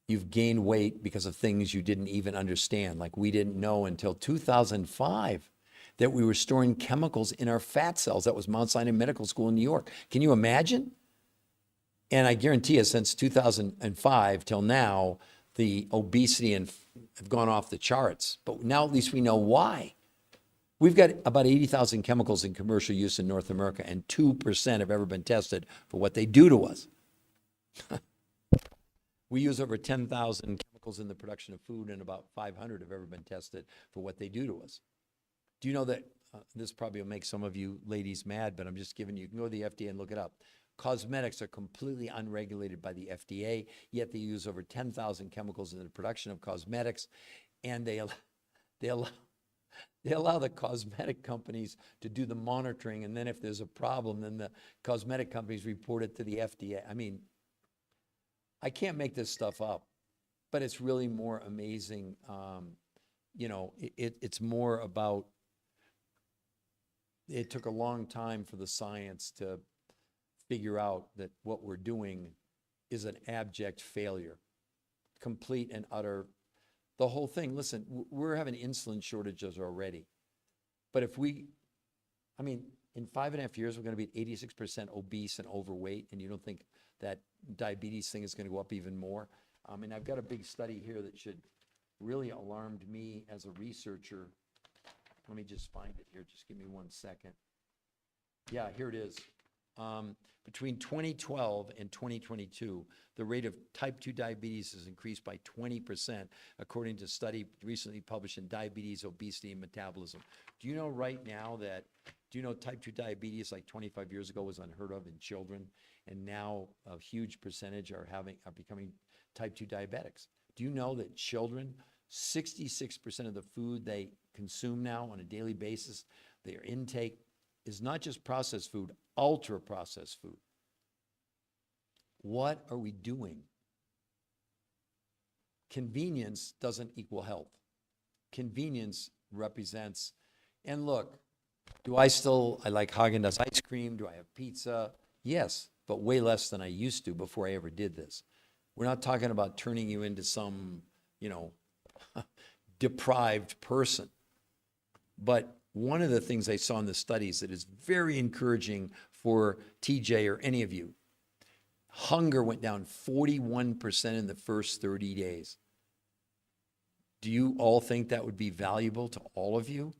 You've gained weight because of things you didn't even understand. Like we didn't know until 2005 that we were storing chemicals in our fat cells. That was Mount Sinai Medical School in New York. Can you imagine? And I guarantee you, since 2005 till now, the obesity have gone off the charts. But now at least we know why. We've got about 80,000 chemicals in commercial use in North America, and 2% have ever been tested for what they do to us. We use over 10,000 chemicals in the production of food, and about 500 have ever been tested for what they do to us. Do you know that, this probably will make some of you ladies mad, but I'm just giving you can go to the FDA and look it up. Cosmetics are completely unregulated by the FDA, yet they use over 10,000 chemicals in the production of cosmetics, and they allow the cosmetic companies to do the monitoring, and then if there's a problem, then the cosmetic companies report it to the FDA. I mean, I can't make this stuff up, but it's really more amazing. It's more about, it took a long time for the science to figure out that what we're doing is an abject failure, complete and utter. The whole thing, listen, we're having insulin shortages already. But in 5.5 years, we're going to be at 86% obese and overweight, and you don't think that diabetes thing is going to go up even more? And I've got a big study here that should really alarmed me as a researcher. Let me just find it here. Just give me 1 second. Yeah, here it is. Between 2012 and 2022, the rate of type 2 diabetes has increased by 20%, according to a study recently published in Diabetes, Obesity, and Metabolism. Do you know right now that, do you know type 2 diabetes like 25 years ago was unheard of in children, and now a huge percentage are becoming type 2 diabetics? Do you know that children, 66% of the food they consume now on a daily basis, their intake is not just processed food, ultra processed food? What are we doing? Convenience doesn't equal health. Convenience represents, and look, I like Haagen-Dazs ice cream? Do I have pizza? Yes, but way less than I used to before I ever did this. We're not talking about turning you into some, deprived person. But one of the things I saw in the studies that is very encouraging for TJ or any of you, hunger went down 41% in the first 30 days. Do you all think that would be valuable to all of you?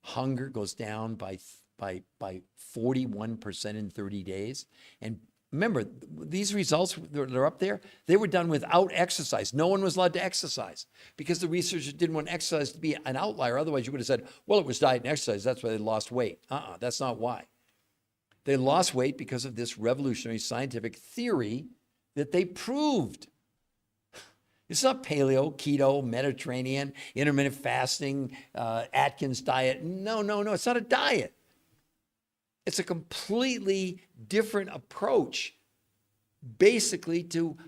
Hunger goes down by 41% in 30 days. And remember, these results that are up there, they were done without exercise. No one was allowed to exercise because the researchers didn't want exercise to be an outlier. Otherwise, you would have said, well, it was diet and exercise. That's why they lost weight. That's not why. They lost weight because of this revolutionary scientific theory that they proved. It's not paleo, keto, Mediterranean, intermittent fasting, Atkins diet. No, it's not a diet. It's a completely different approach, basically, to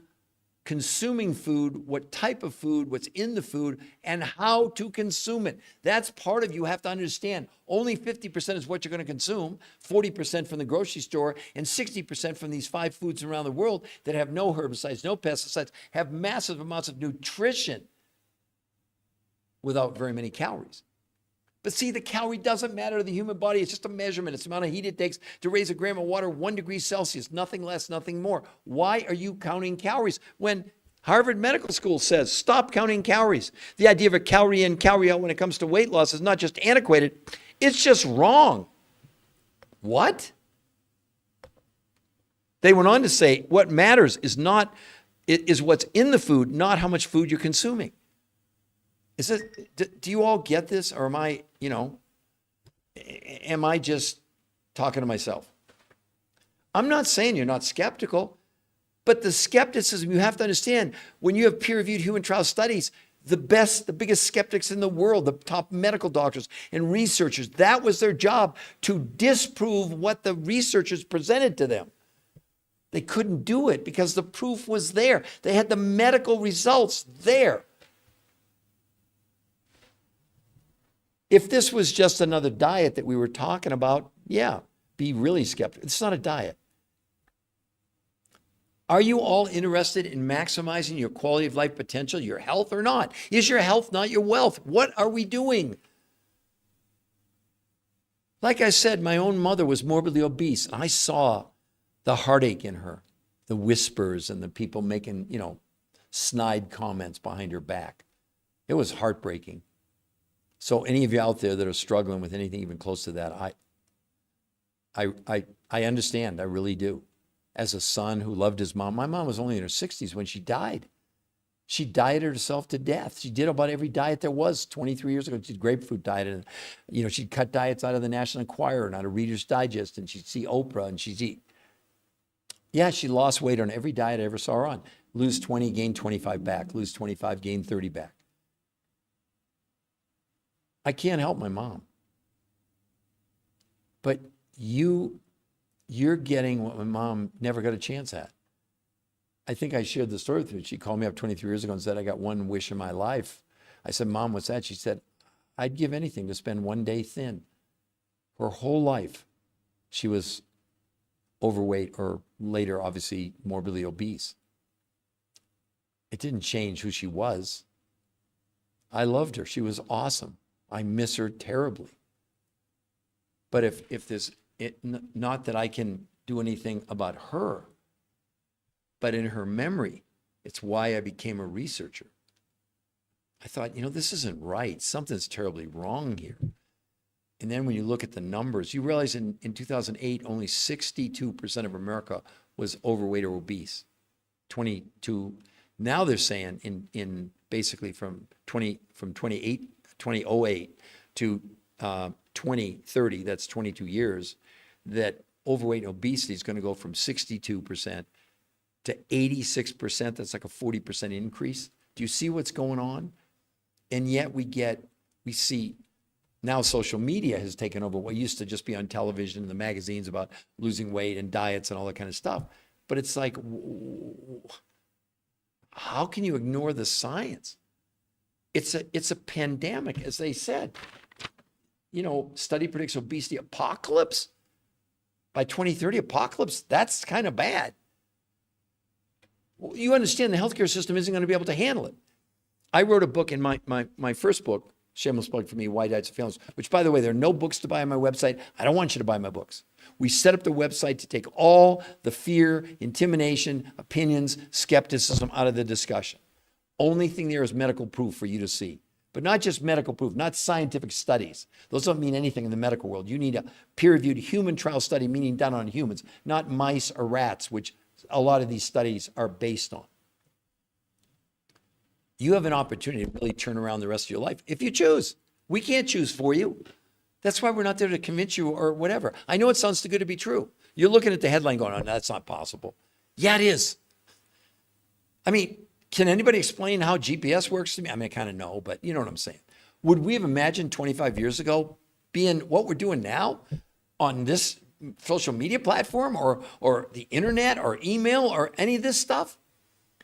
consuming food, what type of food, what's in the food, and how to consume it. That's part of you have to understand. Only 50% is what you're going to consume, 40% from the grocery store, and 60% from these 5 foods around the world that have no herbicides, no pesticides, have massive amounts of nutrition without very many calories. But see, the calorie doesn't matter to the human body. It's just a measurement. It's the amount of heat it takes to raise a gram of water 1 degree Celsius, nothing less, nothing more. Why are you counting calories when Harvard Medical School says stop counting calories? The idea of a calorie in, calorie out when it comes to weight loss is not just antiquated, it's just wrong. What? They went on to say what matters is what's in the food, not how much food you're consuming. Do you all get this, or am I just talking to myself? I'm not saying you're not skeptical, but the skepticism, you have to understand, when you have peer-reviewed human trial studies, the biggest skeptics in the world, the top medical doctors and researchers, that was their job, to disprove what the researchers presented to them. They couldn't do it because the proof was there. They had the medical results there. If this was just another diet that we were talking about, yeah, be really skeptical. It's not a diet. Are you all interested in maximizing your quality of life potential, your health, or not? Is your health not your wealth? What are we doing? Like I said, my own mother was morbidly obese, and I saw the heartache in her, the whispers and the people making, snide comments behind her back. It was heartbreaking. So any of you out there that are struggling with anything even close to that, I understand. I really do. As a son who loved his mom, my mom was only in her 60s when she died. She dieted herself to death. She did about every diet there was 23 years ago. She did grapefruit diet. And, she'd cut diets out of the National Enquirer and out of Reader's Digest. And she'd see Oprah and she'd eat. Yeah, she lost weight on every diet I ever saw her on. Lose 20, gain 25 back. Lose 25, gain 30 back. I can't help my mom. But you're getting what my mom never got a chance at. I think I shared the story with her. She called me up 23 years ago and said, I got one wish in my life. I said, Mom, what's that? She said, I'd give anything to spend one day thin. Her whole life, she was overweight, or later, obviously, morbidly obese. It didn't change who she was. I loved her. She was awesome. I miss her terribly. But if there's, not that I can do anything about her, but in her memory, It's why I became a researcher. I thought, this isn't right. Something's terribly wrong here. And then when you look at the numbers, you realize in 2008, only 62% of America was overweight or obese. 22. Now they're saying in basically from 2008 to 2030, that's 22 years, that overweight and obesity is going to go from 62% to 86%. That's like a 40% increase. Do you see what's going on? And yet we see now social media has taken over what used to just be on television and the magazines about losing weight and diets and all that kind of stuff. But it's like, how can you ignore the science? It's a pandemic, as they said. Study predicts obesity apocalypse. By 2030, apocalypse, that's kind of bad. Well, you understand the healthcare system isn't going to be able to handle it. I wrote a book in my first book, shameless plug for me, Why Diets and Failures, which, by the way, there are no books to buy on my website. I don't want you to buy my books. We set up the website to take all the fear, intimidation, opinions, skepticism out of the discussion. Only thing there is medical proof for you to see. But not just medical proof, not scientific studies. Those don't mean anything in the medical world. You need a peer-reviewed human trial study, meaning done on humans, not mice or rats, which a lot of these studies are based on. You have an opportunity to really turn around the rest of your life if you choose. We can't choose for you. That's why we're not there to convince you or whatever. I know it sounds too good to be true. You're looking at the headline going, oh, no, that's not possible. Yeah, it is. I mean, can anybody explain how GPS works to me? I mean, I kind of know, but you know what I'm saying. Would we have imagined 25 years ago being what we're doing now on this social media platform or the internet or email or any of this stuff?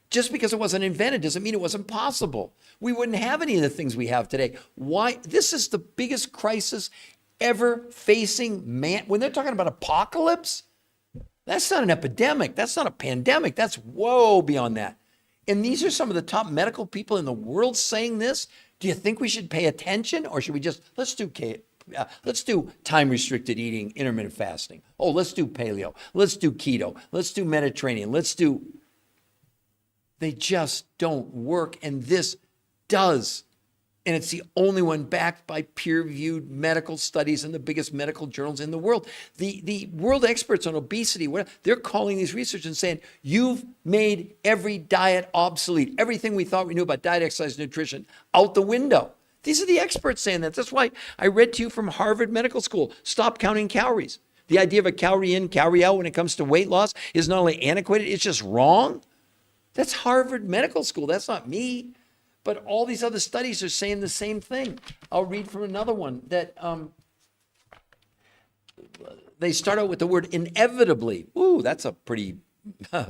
Just because it wasn't invented doesn't mean it wasn't possible. We wouldn't have any of the things we have today. Why? This is the biggest crisis ever facing man. When they're talking about apocalypse, that's not an epidemic. That's not a pandemic. That's way beyond that. And these are some of the top medical people in the world saying this. Do you think we should pay attention, or should we just, let's do time-restricted eating, intermittent fasting. Oh, let's do paleo. Let's do keto. Let's do Mediterranean. They just don't work, and this does. And it's the only one backed by peer-reviewed medical studies in the biggest medical journals in the world. The world experts on obesity, they're calling these research and saying, you've made every diet obsolete. Everything we thought we knew about diet, exercise, nutrition, out the window. These are the experts saying that. That's why I read to you from Harvard Medical School, stop counting calories. The idea of a calorie in, calorie out when it comes to weight loss is not only antiquated, it's just wrong. That's Harvard Medical School. That's not me. But all these other studies are saying the same thing. I'll read from another one that they start out with the word inevitably. Ooh, that's a pretty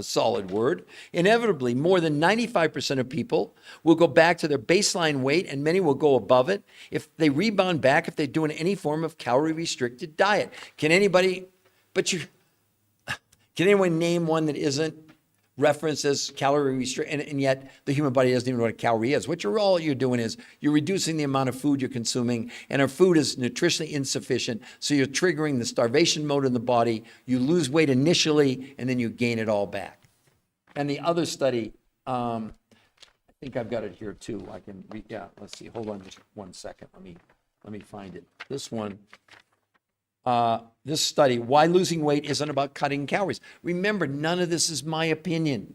solid word. Inevitably, more than 95% of people will go back to their baseline weight, and many will go above it if they rebound back if they're doing any form of calorie-restricted diet. Can anyone name one that isn't referenced as calorie restrict, and yet the human body doesn't even know what a calorie is? All you're doing is you're reducing the amount of food you're consuming, and our food is nutritionally insufficient, so you're triggering the starvation mode in the body. You lose weight initially, and then you gain it all back. And the other study, I think I've got it here too. I can read. Yeah, let's see. Hold on just 1 second. Let me find it. This one. This study, why losing weight isn't about cutting calories. Remember, none of this is my opinion.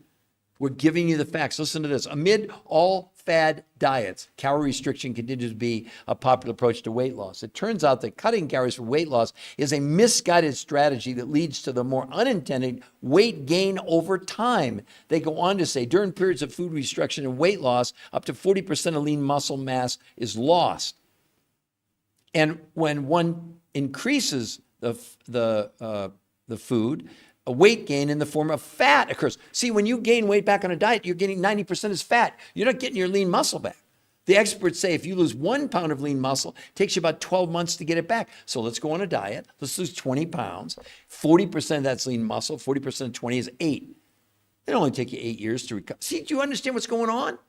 We're giving you the facts. Listen to this. Amid all fad diets, calorie restriction continues to be a popular approach to weight loss. It turns out that cutting calories for weight loss is a misguided strategy that leads to the more unintended weight gain over time. They go on to say, during periods of food restriction and weight loss, up to 40% of lean muscle mass is lost. And when one increases the food, a weight gain in the form of fat occurs. See, when you gain weight back on a diet, you're getting 90% as fat. You're not getting your lean muscle back. The experts say if you lose 1 pound of lean muscle, it takes you about 12 months to get it back. So let's go on a diet. Let's lose 20 pounds. 40% of that's lean muscle. 40% of 20 is 8. It'll only take you 8 years to recover. See, do you understand what's going on?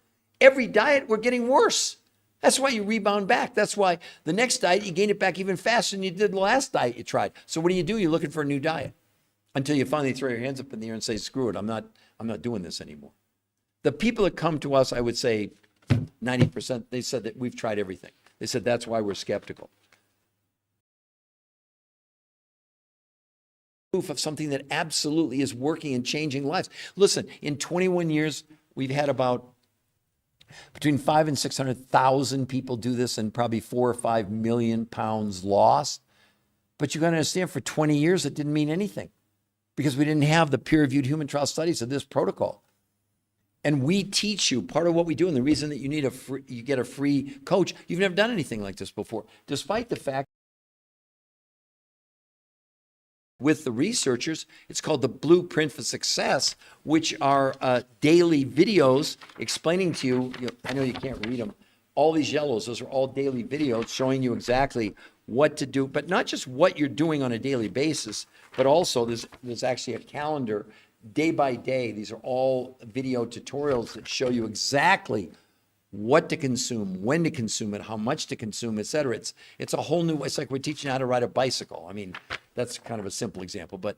Every diet, we're getting worse. That's why you rebound back. That's why the next diet, you gain it back even faster than you did the last diet you tried. So what do? You're looking for a new diet until you finally throw your hands up in the air and say, screw it, I'm not doing this anymore. The people that come to us, I would say 90%, they said that we've tried everything. They said that's why we're skeptical. Proof of something that absolutely is working and changing lives. Listen, in 21 years, we've had about between 500,000 and 600,000 people do this, and probably 4 or 5 million pounds lost. But you got to understand, for 20 years, it didn't mean anything because we didn't have the peer-reviewed human trial studies of this protocol. And we teach you, part of what we do, and the reason that you need you get a free coach, you've never done anything like this before, despite the fact with the researchers, it's called the Blueprint for Success, which are daily videos explaining to you, I know you can't read them, all these yellows, those are all daily videos showing you exactly what to do, but not just what you're doing on a daily basis, but also there's actually a calendar day by day. These are all video tutorials that show you exactly what to consume, when to consume it, how much to consume, et cetera. It's a whole new, it's like we're teaching how to ride a bicycle. I mean, that's kind of a simple example, but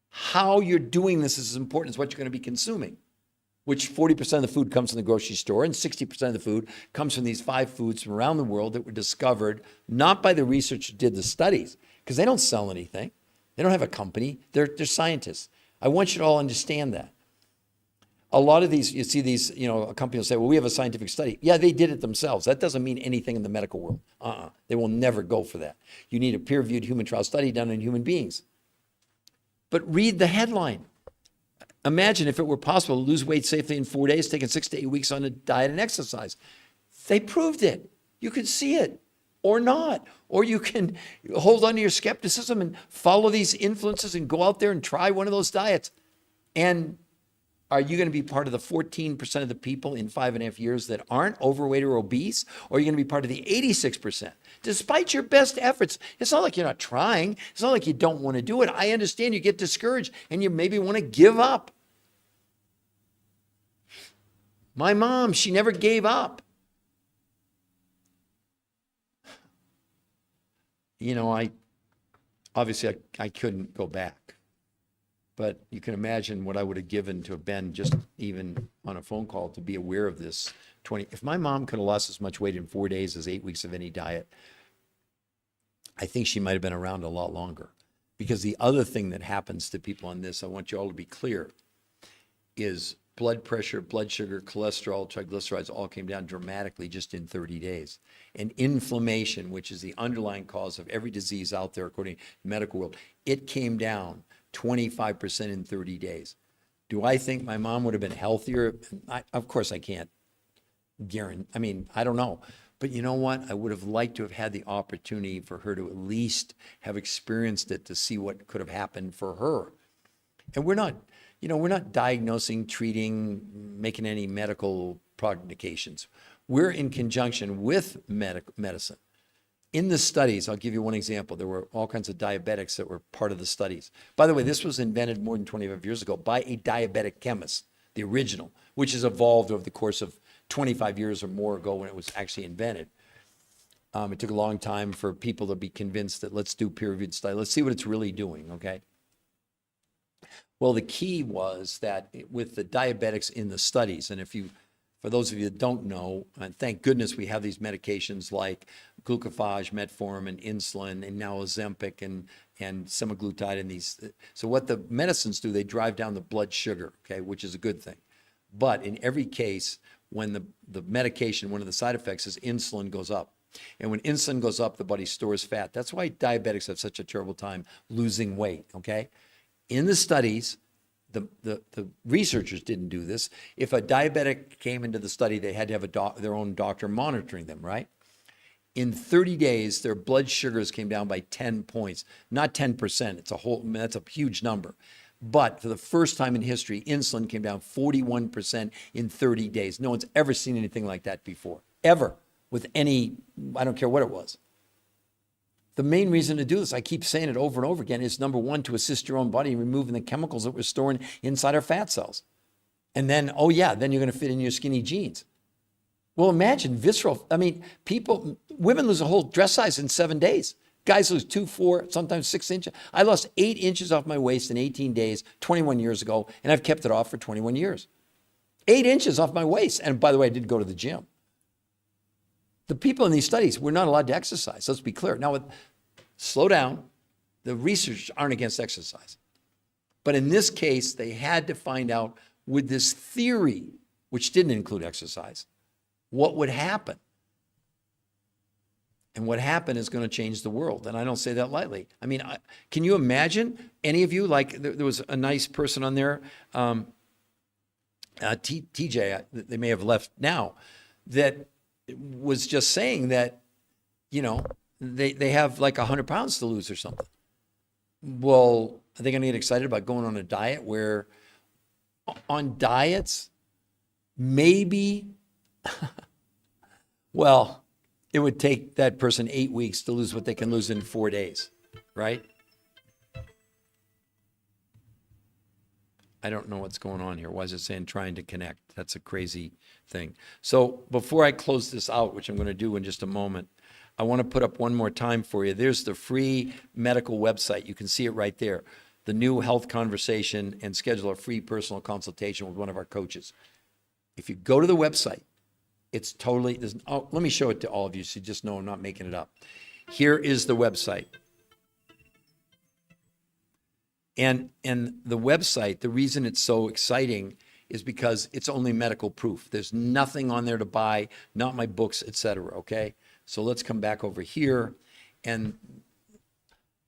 how you're doing this is as important as what you're going to be consuming, which 40% of the food comes from the grocery store and 60% of the food comes from these 5 foods from around the world that were discovered not by the researchers who did the studies, because they don't sell anything. They don't have a company. They're scientists. I want you to all understand that. A lot of these, you see these, a company will say, well, we have a scientific study. Yeah, they did it themselves. That doesn't mean anything in the medical world. They will never go for that. You need a peer-reviewed human trial study done on human beings. But read the headline. Imagine if it were possible to lose weight safely in 4 days, taking 6 to 8 weeks on a diet and exercise. They proved it. You could see it or not. Or you can hold on to your skepticism and follow these influences and go out there and try one of those diets. And are you going to be part of the 14% of the people in 5.5 years that aren't overweight or obese? Or are you going to be part of the 86%? Despite your best efforts, it's not like you're not trying. It's not like you don't want to do it. I understand you get discouraged and you maybe want to give up. My mom, she never gave up. I couldn't go back. But you can imagine what I would have given to have been just even on a phone call to be aware of this. If my mom could have lost as much weight in 4 days as 8 weeks of any diet, I think she might have been around a lot longer. Because the other thing that happens to people on this, I want you all to be clear, is blood pressure, blood sugar, cholesterol, triglycerides all came down dramatically just in 30 days. And inflammation, which is the underlying cause of every disease out there according to the medical world, it came down 25% in 30 days. Do I think my mom would have been healthier? Of course I can't guarantee. I don't know. But you know what? I would have liked to have had the opportunity for her to at least have experienced it to see what could have happened for her. And we're not diagnosing, treating, making any medical prognostications. We're in conjunction with medicine. In the studies, I'll give you one example. There were all kinds of diabetics that were part of the studies. By the way, this was invented more than 25 years ago by a diabetic chemist, the original, which has evolved over the course of 25 years or more ago when it was actually invented. It took a long time for people to be convinced that let's do peer-reviewed study. Let's see what it's really doing, okay? Well, the key was that with the diabetics in the studies, and for those of you that don't know, and thank goodness we have these medications like glucophage, metformin, insulin, and now Ozempic and semaglutide and these. So what the medicines do, they drive down the blood sugar, okay, which is a good thing. But in every case, when the medication, one of the side effects is insulin goes up. And when insulin goes up, the body stores fat. That's why diabetics have such a terrible time losing weight, okay? In the studies, the researchers didn't do this. If a diabetic came into the study, they had to have their own doctor monitoring them, right? In 30 days, their blood sugars came down by 10 points. Not 10%, that's a huge number. But for the first time in history, insulin came down 41% in 30 days. No one's ever seen anything like that before, ever, with any, I don't care what it was. The main reason to do this, I keep saying it over and over again, is number one, to assist your own body in removing the chemicals that we're storing inside our fat cells. And then, then you're going to fit in your skinny jeans. Well, imagine women lose a whole dress size in 7 days. Guys lose 2, 4, sometimes 6 inches. I lost 8 inches off my waist in 18 days, 21 years ago, and I've kept it off for 21 years. 8 inches off my waist. And by the way, I did go to the gym. The people in these studies were not allowed to exercise. Let's be clear. Now, slow down. The research aren't against exercise. But in this case, they had to find out with this theory, which didn't include exercise, what would happen. And what happened is going to change the world. And I don't say that lightly. I mean, can you imagine any of you, like there was a nice person on there, TJ, they may have left now, that was just saying that, you know, they have like 100 pounds to lose or something. Well, are they going to get excited about going on a diet where on diets, maybe, well, it would take that person 8 weeks to lose what they can lose in 4 days, right? I don't know what's going on here. Why is it saying trying to connect? That's a crazy thing. So before I close this out, which I'm going to do in just a moment, I want to put up one more time for you. There's the free medical website. You can see it right there. The new health conversation, and schedule a free personal consultation with one of our coaches. If you go to the website, it's totally, let me show it to all of you so you just know I'm not making it up. Here is the website. And the website, the reason it's so exciting is because it's only medical proof. There's nothing on there to buy, not my books, etc. Okay? So let's come back over here. And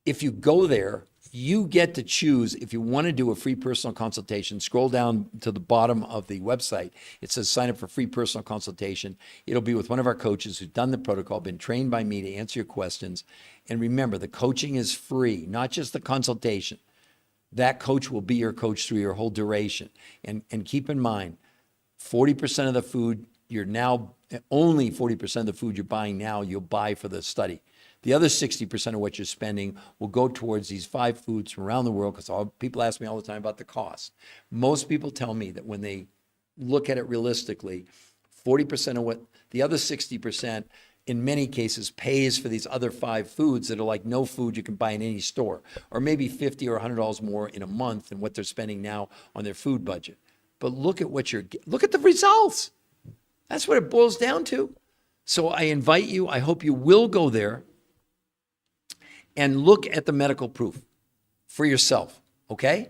if you go there, you get to choose if you want to do a free personal consultation. Scroll down to the bottom of the website. It says sign up for free personal consultation. It'll be with one of our coaches who's done the protocol, been trained by me to answer your questions. And remember, the coaching is free, not just the consultation. That coach will be your coach through your whole duration. And keep in mind, 40% of the food only 40% of the food you're buying now, you'll buy for the study. The other 60% of what you're spending will go towards these 5 foods from around the world, because people ask me all the time about the cost. Most people tell me that when they look at it realistically, 40% of what the other 60% in many cases pays for these other 5 foods that are like no food you can buy in any store, or maybe $50 or $100 more in a month than what they're spending now on their food budget. But look at look at the results. That's what it boils down to. So I invite you, I hope you will go there and look at the medical proof for yourself, okay?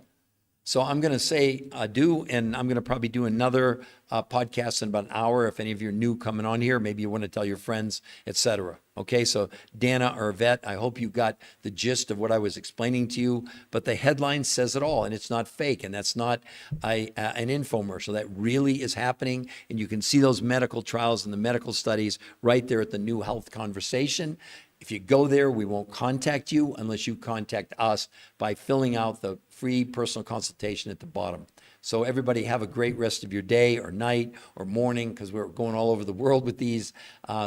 So I'm going to say adieu, and I'm going to probably do another podcast in about an hour. If any of you are new coming on here, maybe you want to tell your friends, etc. Okay, so Dana or Yvette, I hope you got the gist of what I was explaining to you, but the headline says it all, and it's not fake, and that's not an infomercial. That really is happening, and you can see those medical trials and the medical studies right there at the New Health Conversation. If you go there, we won't contact you unless you contact us by filling out the free personal consultation at the bottom. So everybody have a great rest of your day or night or morning, because we're going all over the world with these.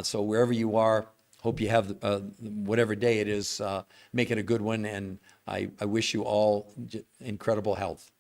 So wherever you are, hope you have whatever day it is, make it a good one. And I wish you all incredible health.